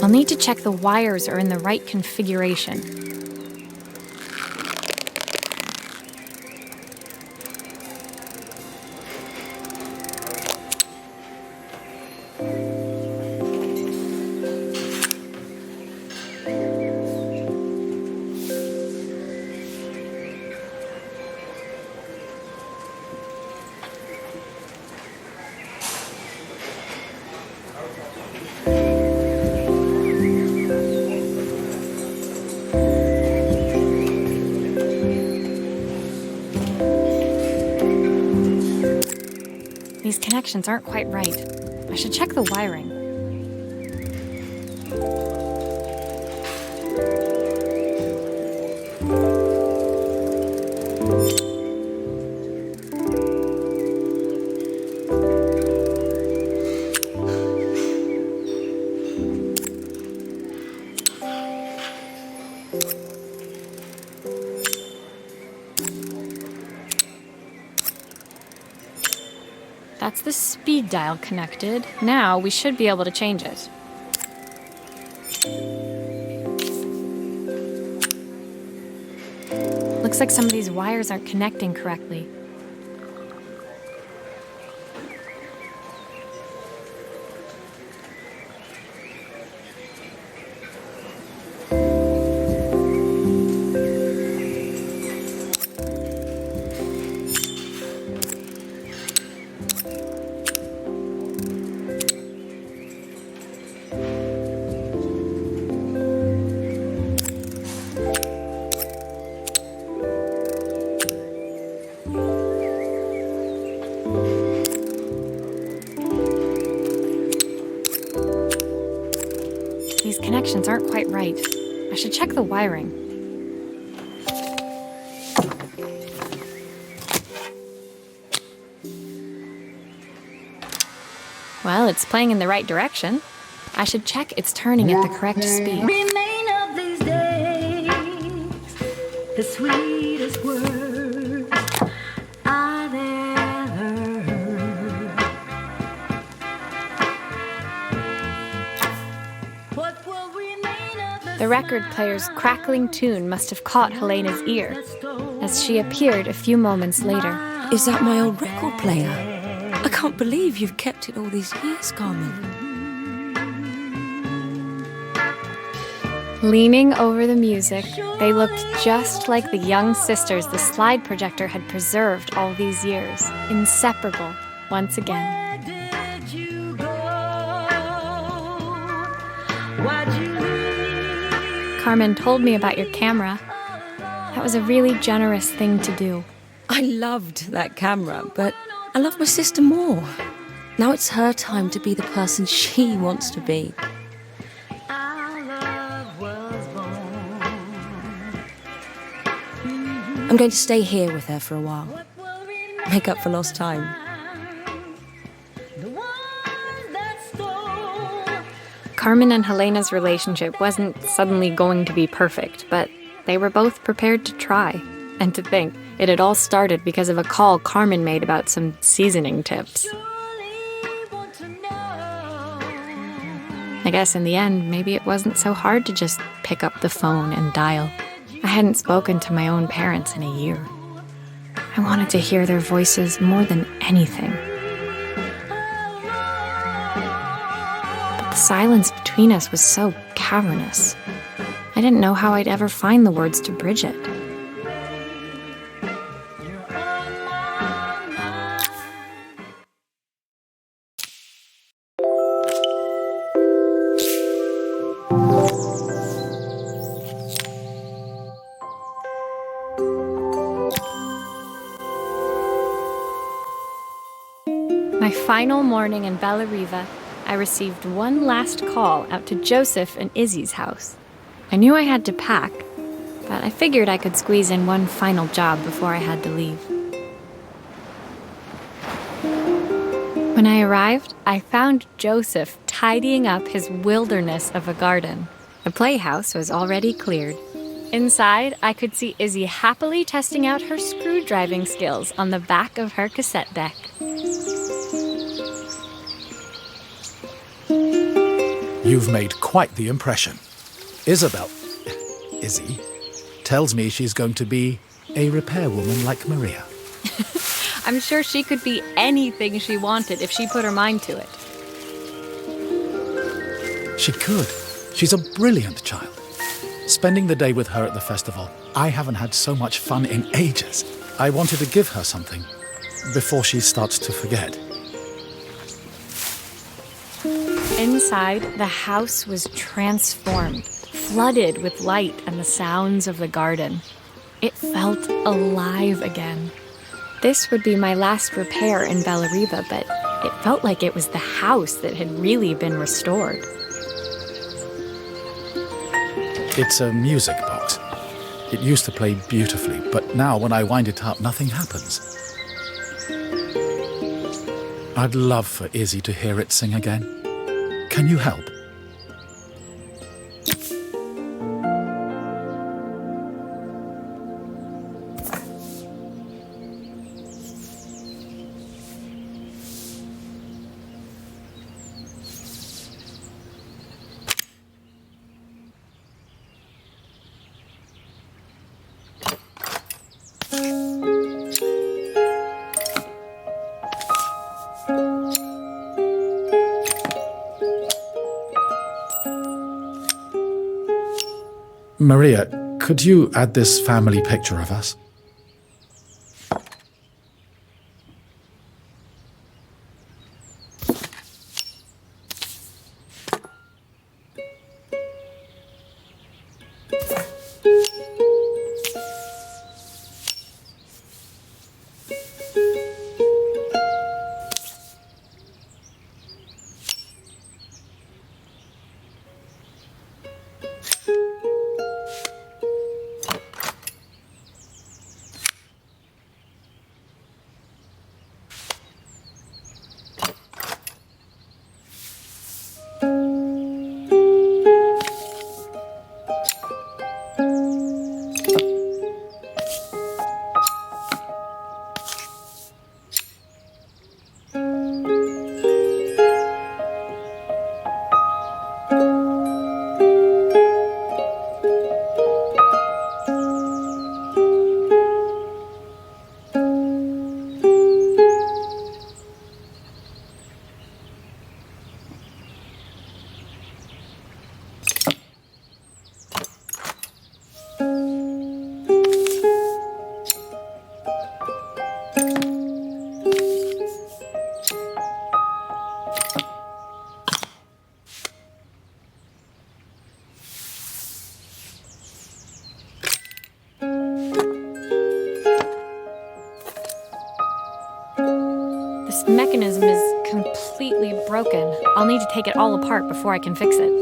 I'll need to check the wires are in the right configuration. These connections aren't quite right. I should check the wiring. That's the speed dial connected. Now we should be able to change it. Looks like some of these wires aren't connecting correctly. right. I should check the wiring. Well, it's playing in the right direction. I should check it's turning at the correct speed. Remain of these days, the sweetest words I've ever heard. What will remain of The record player's crackling tune must have caught Helena's ear, as she appeared a few moments later. Is that my old record player? I can't believe you've kept it all these years, Carmen. Leaning over the music, they looked just like the young sisters the slide projector had preserved all these years, inseparable once again. did you go? Why'd you leave? Carmen told me about your camera. That was a really generous thing to do. I loved that camera, but I love my sister more. Now it's her time to be the person she wants to be. Our love was born. I'm going to stay here with her for a while. What will remain? Make up for lost time. The one that stole. Carmen and Helena's relationship wasn't suddenly going to be perfect, but they were both prepared to try. And to think, it had all started because of a call Carmen made about some seasoning tips. I guess in the end, maybe it wasn't so hard to just pick up the phone and dial. I hadn't spoken to my own parents in a year. I wanted to hear their voices more than anything. But the silence between us was so cavernous. I didn't know how I'd ever find the words to bridge it. My final morning in Bellariva, I received one last call out to Joseph and Izzy's house. I knew I had to pack, but I figured I could squeeze in one final job before I had to leave. When I arrived, I found Joseph tidying up his wilderness of a garden. The playhouse was already cleared. Inside, I could see Izzy happily testing out her screw-driving skills on the back of her cassette deck. You've made quite the impression. Izzy, tells me she's going to be a repairwoman like Maria. I'm sure she could be anything she wanted if she put her mind to it. She could. She's a brilliant child. Spending the day with her at the festival, I haven't had so much fun in ages. I wanted to give her something before she starts to forget. Inside, the house was transformed, flooded with light and the sounds of the garden. It felt alive again. This would be my last repair in Bellariva, but it felt like it was the house that had really been restored. It's a music box. It used to play beautifully, but now when I wind it up, nothing happens. I'd love for Izzy to hear it sing again. Can you help? Maria, could you add this family picture of us? This mechanism is completely broken. I'll need to take it all apart before I can fix it.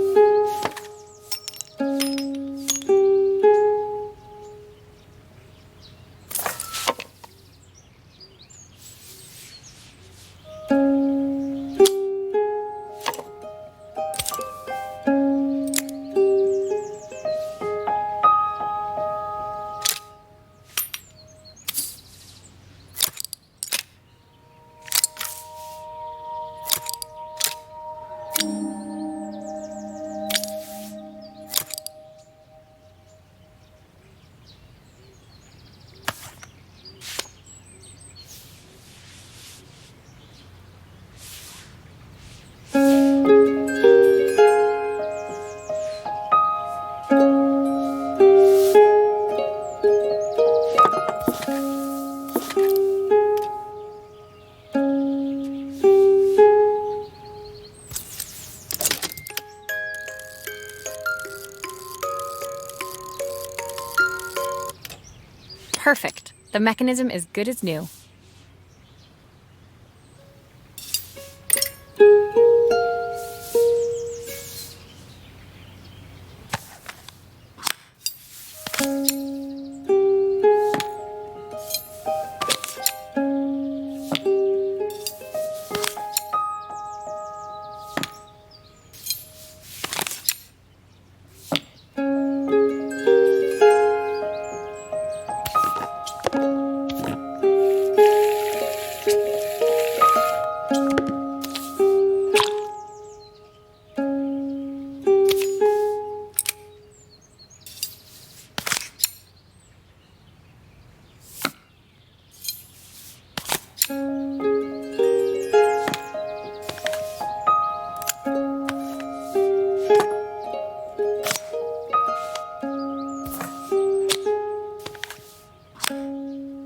Perfect. The mechanism is good as new.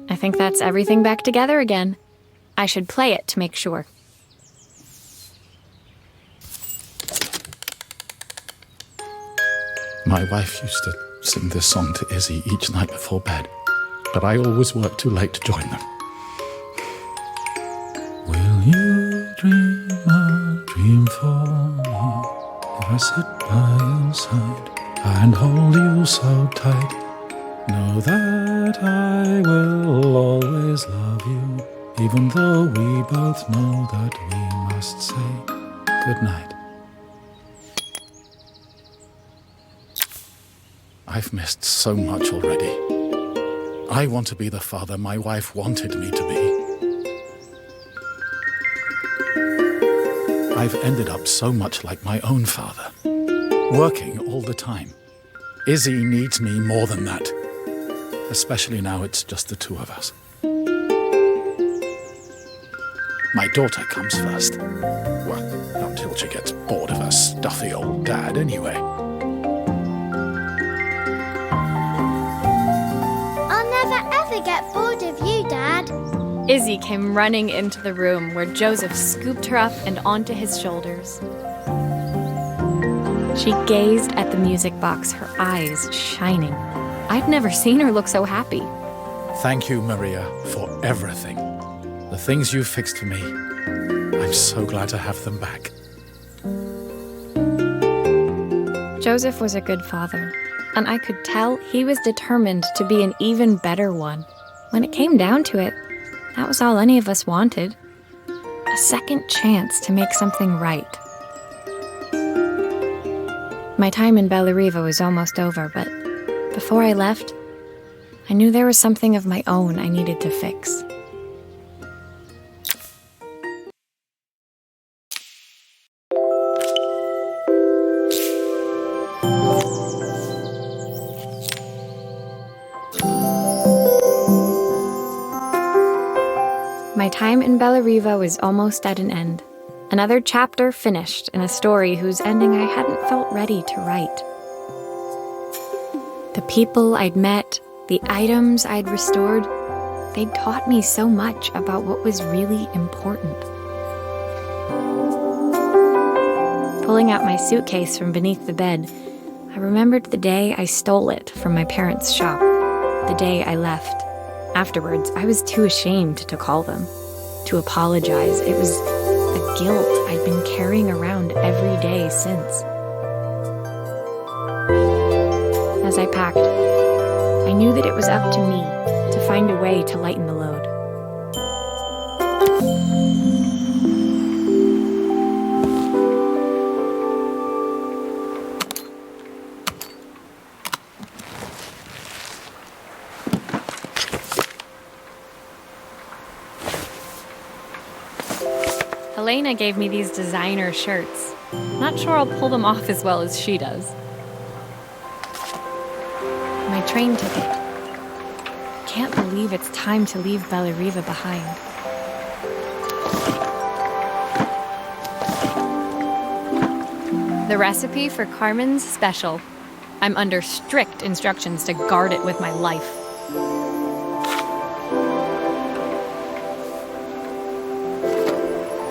I think that's everything back together again. I should play it to make sure. My wife used to sing this song to Izzy each night before bed, but I always worked too late to join them. Will you dream a dream for me if I sit by your side and hold you so tight? Know that I will always love you, even though we both know that we must say goodnight. I've missed so much already. I want to be the father my wife wanted me to be. I've ended up so much like my own father, working all the time. Izzy needs me more than that, especially now it's just the two of us. My daughter comes first. Well, until she gets bored of her stuffy old dad anyway. I'll never ever get bored of you, Dad. Izzy came running into the room where Joseph scooped her up and onto his shoulders. She gazed at the music box, her eyes shining. I'd never seen her look so happy. Thank you, Maria, for everything. The things you fixed for me, I'm so glad to have them back. Joseph was a good father, and I could tell he was determined to be an even better one. When it came down to it, that was all any of us wanted. A second chance to make something right. My time in Bellariva was almost over, but Before I left, I knew there was something of my own I needed to fix. My time in Bellariva was almost at an end. Another chapter finished in a story whose ending I hadn't felt ready to write. The people I'd met, the items I'd restored, they'd taught me so much about what was really important. Pulling out my suitcase from beneath the bed, I remembered the day I stole it from my parents' shop, the day I left. Afterwards, I was too ashamed to call them, to apologize. It was a guilt I'd been carrying around every day since. As I packed, I knew that it was up to me to find a way to lighten the load. Elena gave me these designer shirts. Not sure I'll pull them off as well as she does. My train ticket. Can't believe it's time to leave Bellariva behind. The recipe for Carmen's special. I'm under strict instructions to guard it with my life.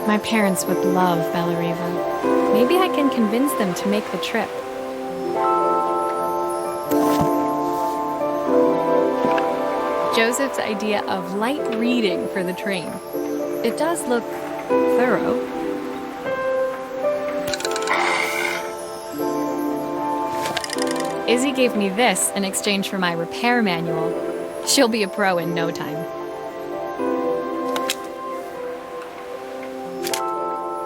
My parents would love Bellariva. Maybe I can convince them to make the trip. Joseph's idea of light reading for the train. It does look thorough. Izzy gave me this in exchange for my repair manual. She'll be a pro in no time.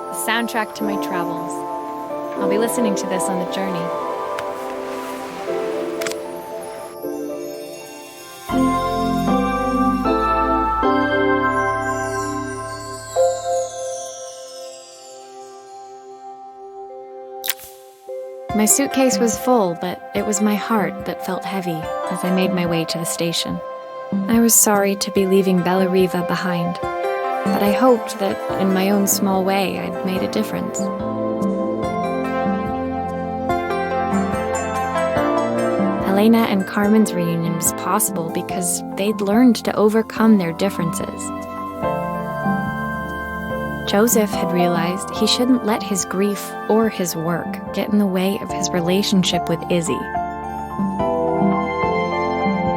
The soundtrack to my travels. I'll be listening to this on the journey. My suitcase was full, but it was my heart that felt heavy as I made my way to the station. I was sorry to be leaving Bellariva behind, but I hoped that, in my own small way, I'd made a difference. Elena and Carmen's reunion was possible because they'd learned to overcome their differences. Joseph had realized he shouldn't let his grief or his work get in the way of his relationship with Izzy.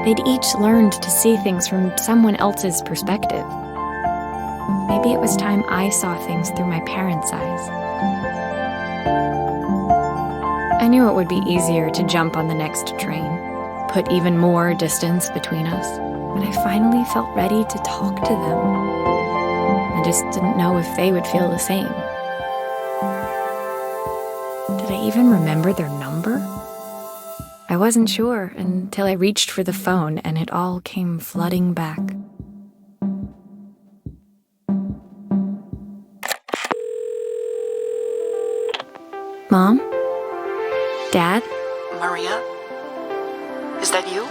They'd each learned to see things from someone else's perspective. Maybe it was time I saw things through my parents' eyes. I knew it would be easier to jump on the next train, put even more distance between us, but I finally felt ready to talk to them. I just didn't know if they would feel the same. Did I even remember their number? I wasn't sure until I reached for the phone and it all came flooding back. Mom? Dad? Maria? Is that you?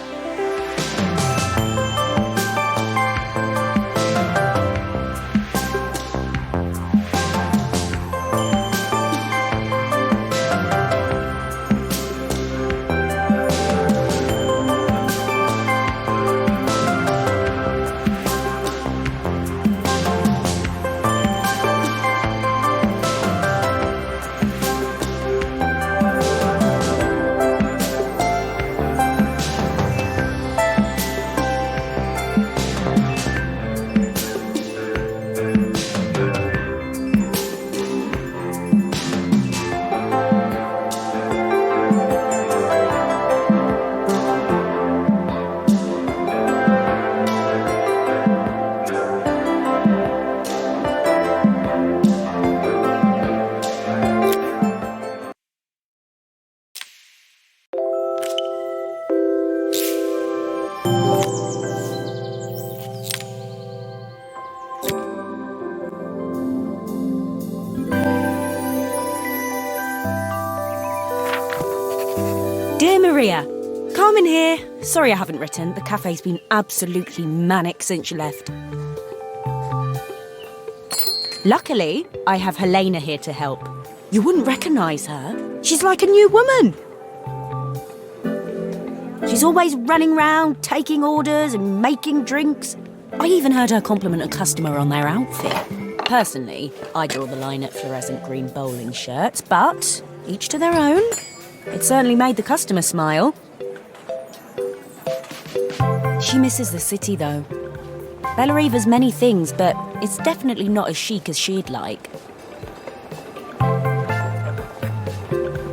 Maria. Carmen here. Sorry I haven't written. The cafe's been absolutely manic since you left. Luckily, I have Helena here to help. You wouldn't recognise her. She's like a new woman. She's always running round, taking orders and making drinks. I even heard her compliment a customer on their outfit. Personally, I draw the line at fluorescent green bowling shirts, but each to their own. It certainly made the customer smile. She misses the city, though. Bellariva's many things, but it's definitely not as chic as she'd like.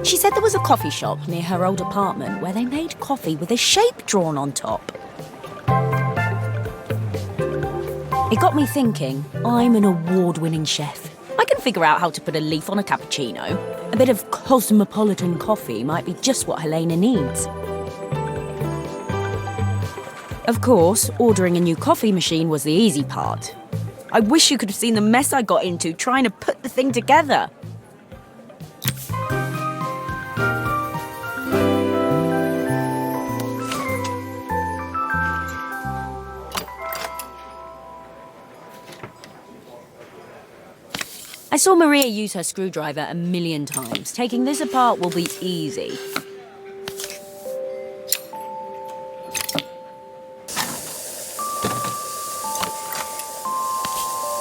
She said there was a coffee shop near her old apartment where they made coffee with a shape drawn on top. It got me thinking, I'm an award-winning chef. I can figure out how to put a leaf on a cappuccino. A bit of cosmopolitan coffee might be just what Helena needs. Of course, ordering a new coffee machine was the easy part. I wish you could have seen the mess I got into trying to put the thing together. I saw Maria use her screwdriver a million times. Taking this apart will be easy.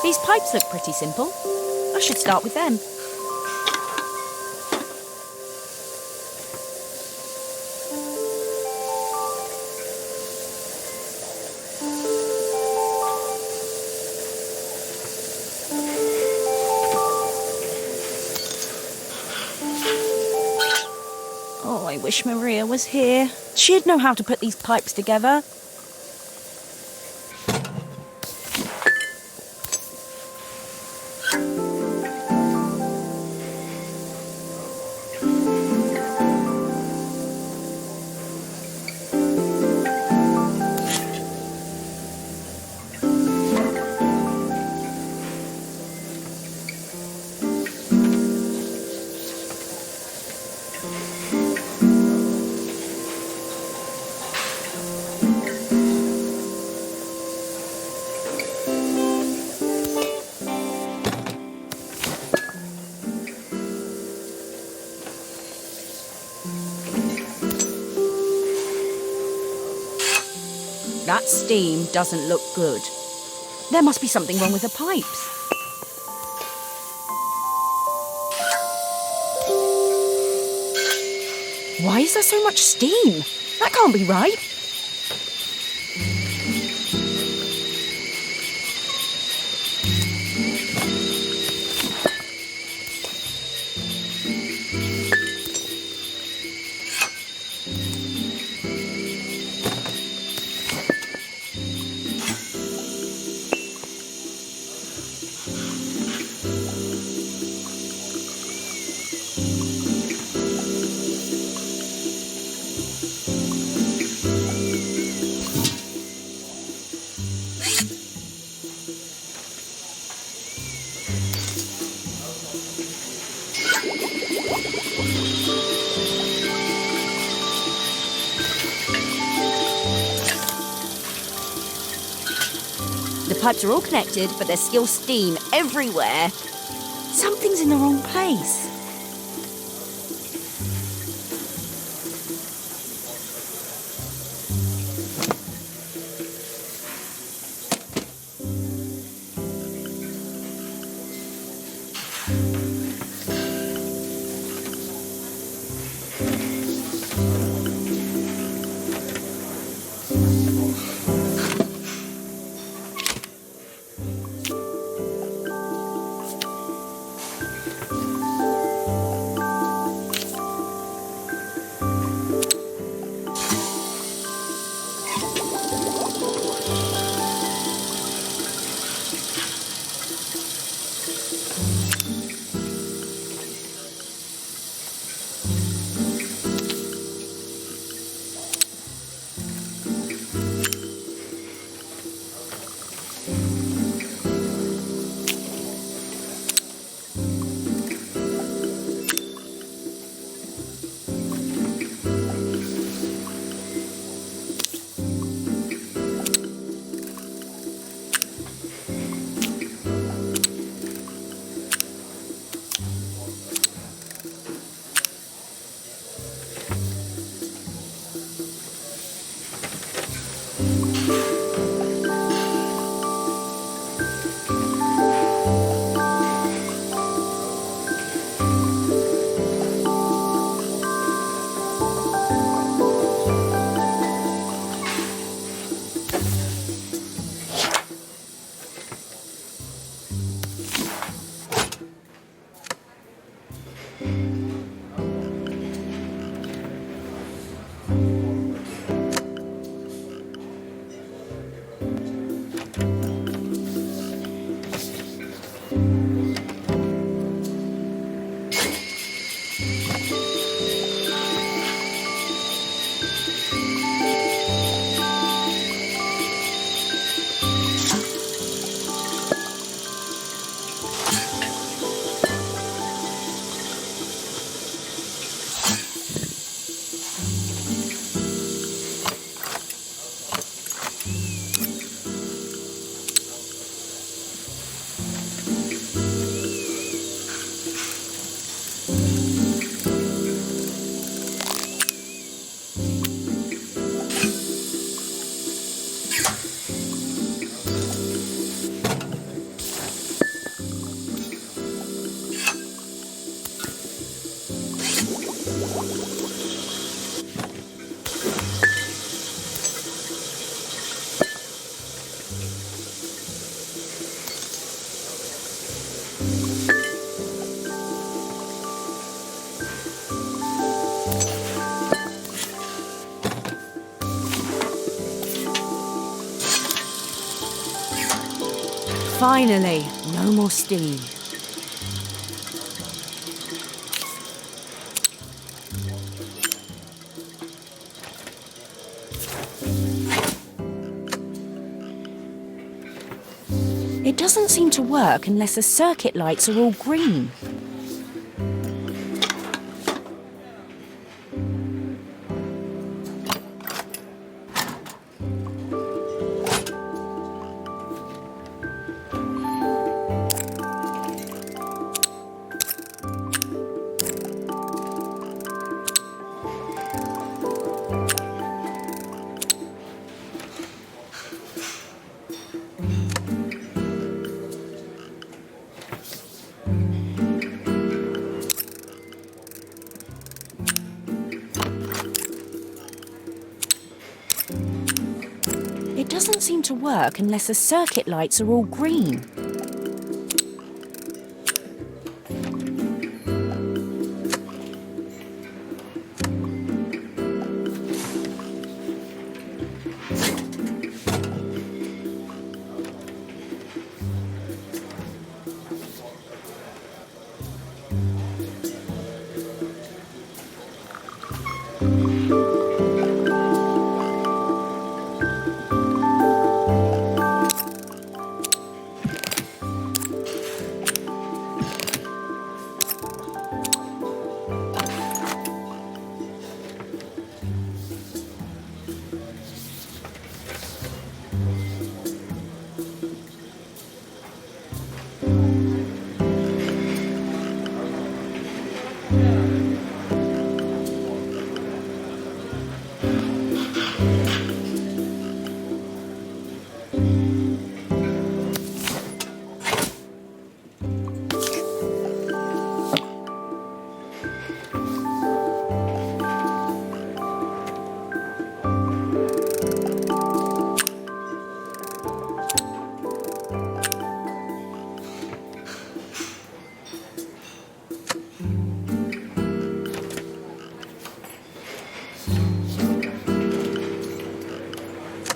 These pipes look pretty simple. I should start with them. Oh, I wish Maria was here. She'd know how to put these pipes together. That steam doesn't look good. There must be something wrong with the pipes. Why is there so much steam? That can't be right. The pipes are all connected, but there's still steam everywhere. Something's in the wrong place. Finally, no more steam. It doesn't seem to work unless the circuit lights are all green. It doesn't seem to work unless the circuit lights are all green.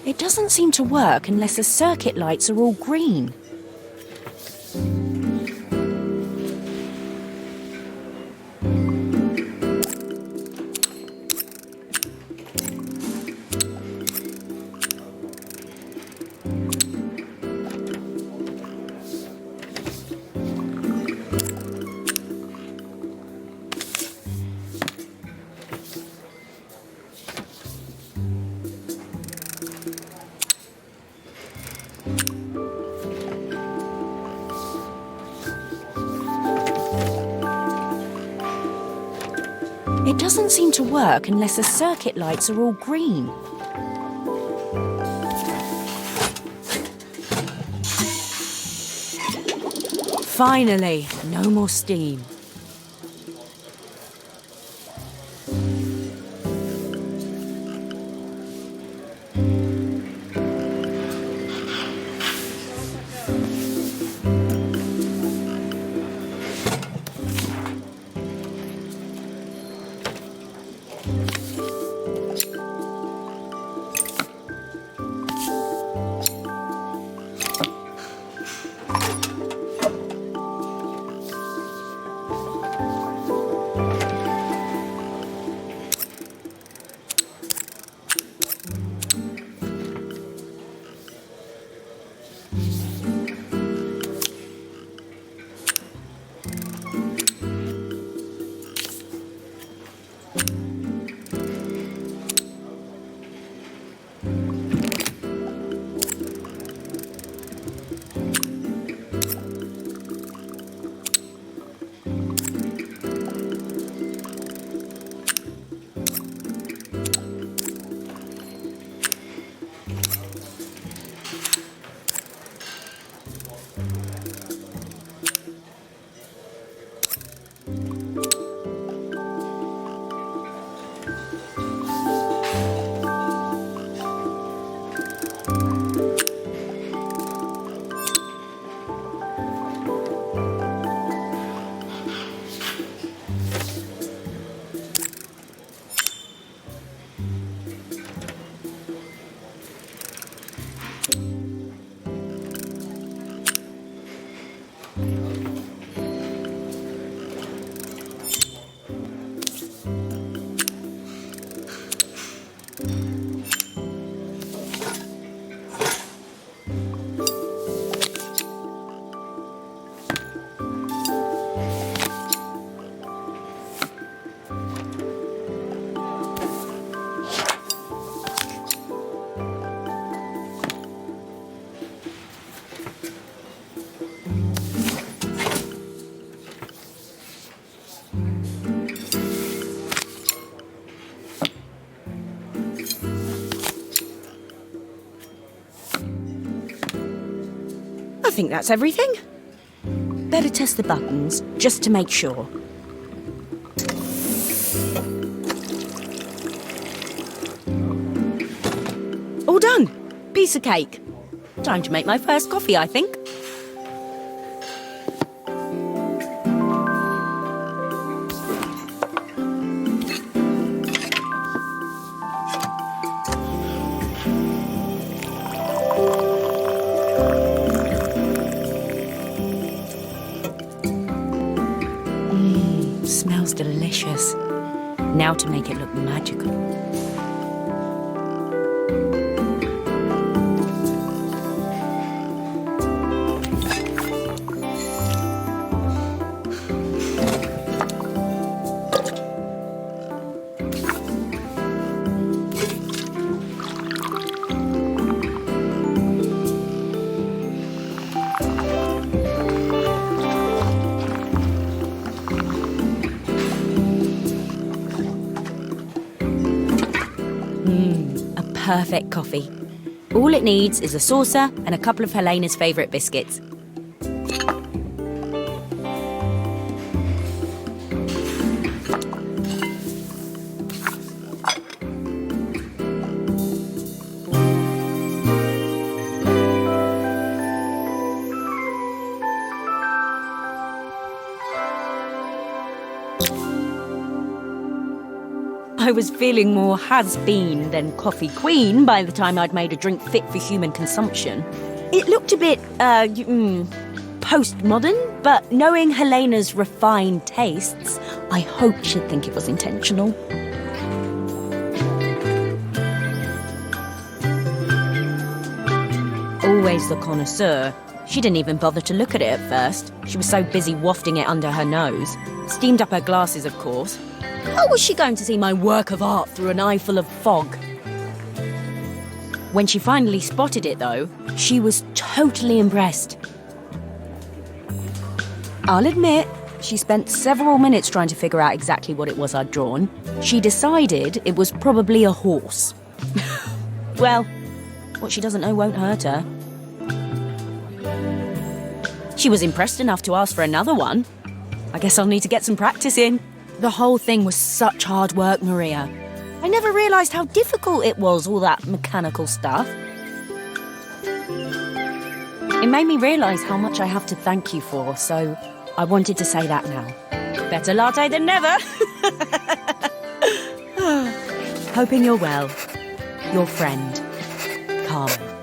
It doesn't seem to work unless the circuit lights are all green. It doesn't seem to work unless the circuit lights are all green. Finally, no more steam. I think that's everything. Better test the buttons, just to make sure. All done. Piece of cake. Time to make my first coffee, I think. Smells delicious. Now to make it look magical. Perfect coffee. All it needs is a saucer and a couple of Helena's favourite biscuits. I was feeling more has-been than coffee queen by the time I'd made a drink fit for human consumption. It looked a bit, postmodern, but knowing Helena's refined tastes, I hoped she'd think it was intentional. Always the connoisseur. She didn't even bother to look at it at first. She was so busy wafting it under her nose. Steamed up her glasses, of course. How was she going to see my work of art through an eyeful of fog? When she finally spotted it, though, she was totally impressed. I'll admit, she spent several minutes trying to figure out exactly what it was I'd drawn. She decided it was probably a horse. Well, what she doesn't know won't hurt her. She was impressed enough to ask for another one. I guess I'll need to get some practice in. The whole thing was such hard work, Maria. I never realised how difficult it was, all that mechanical stuff. It made me realise how much I have to thank you for, so I wanted to say that now. Better latte than never. Hoping you're well. Your friend, Carmen.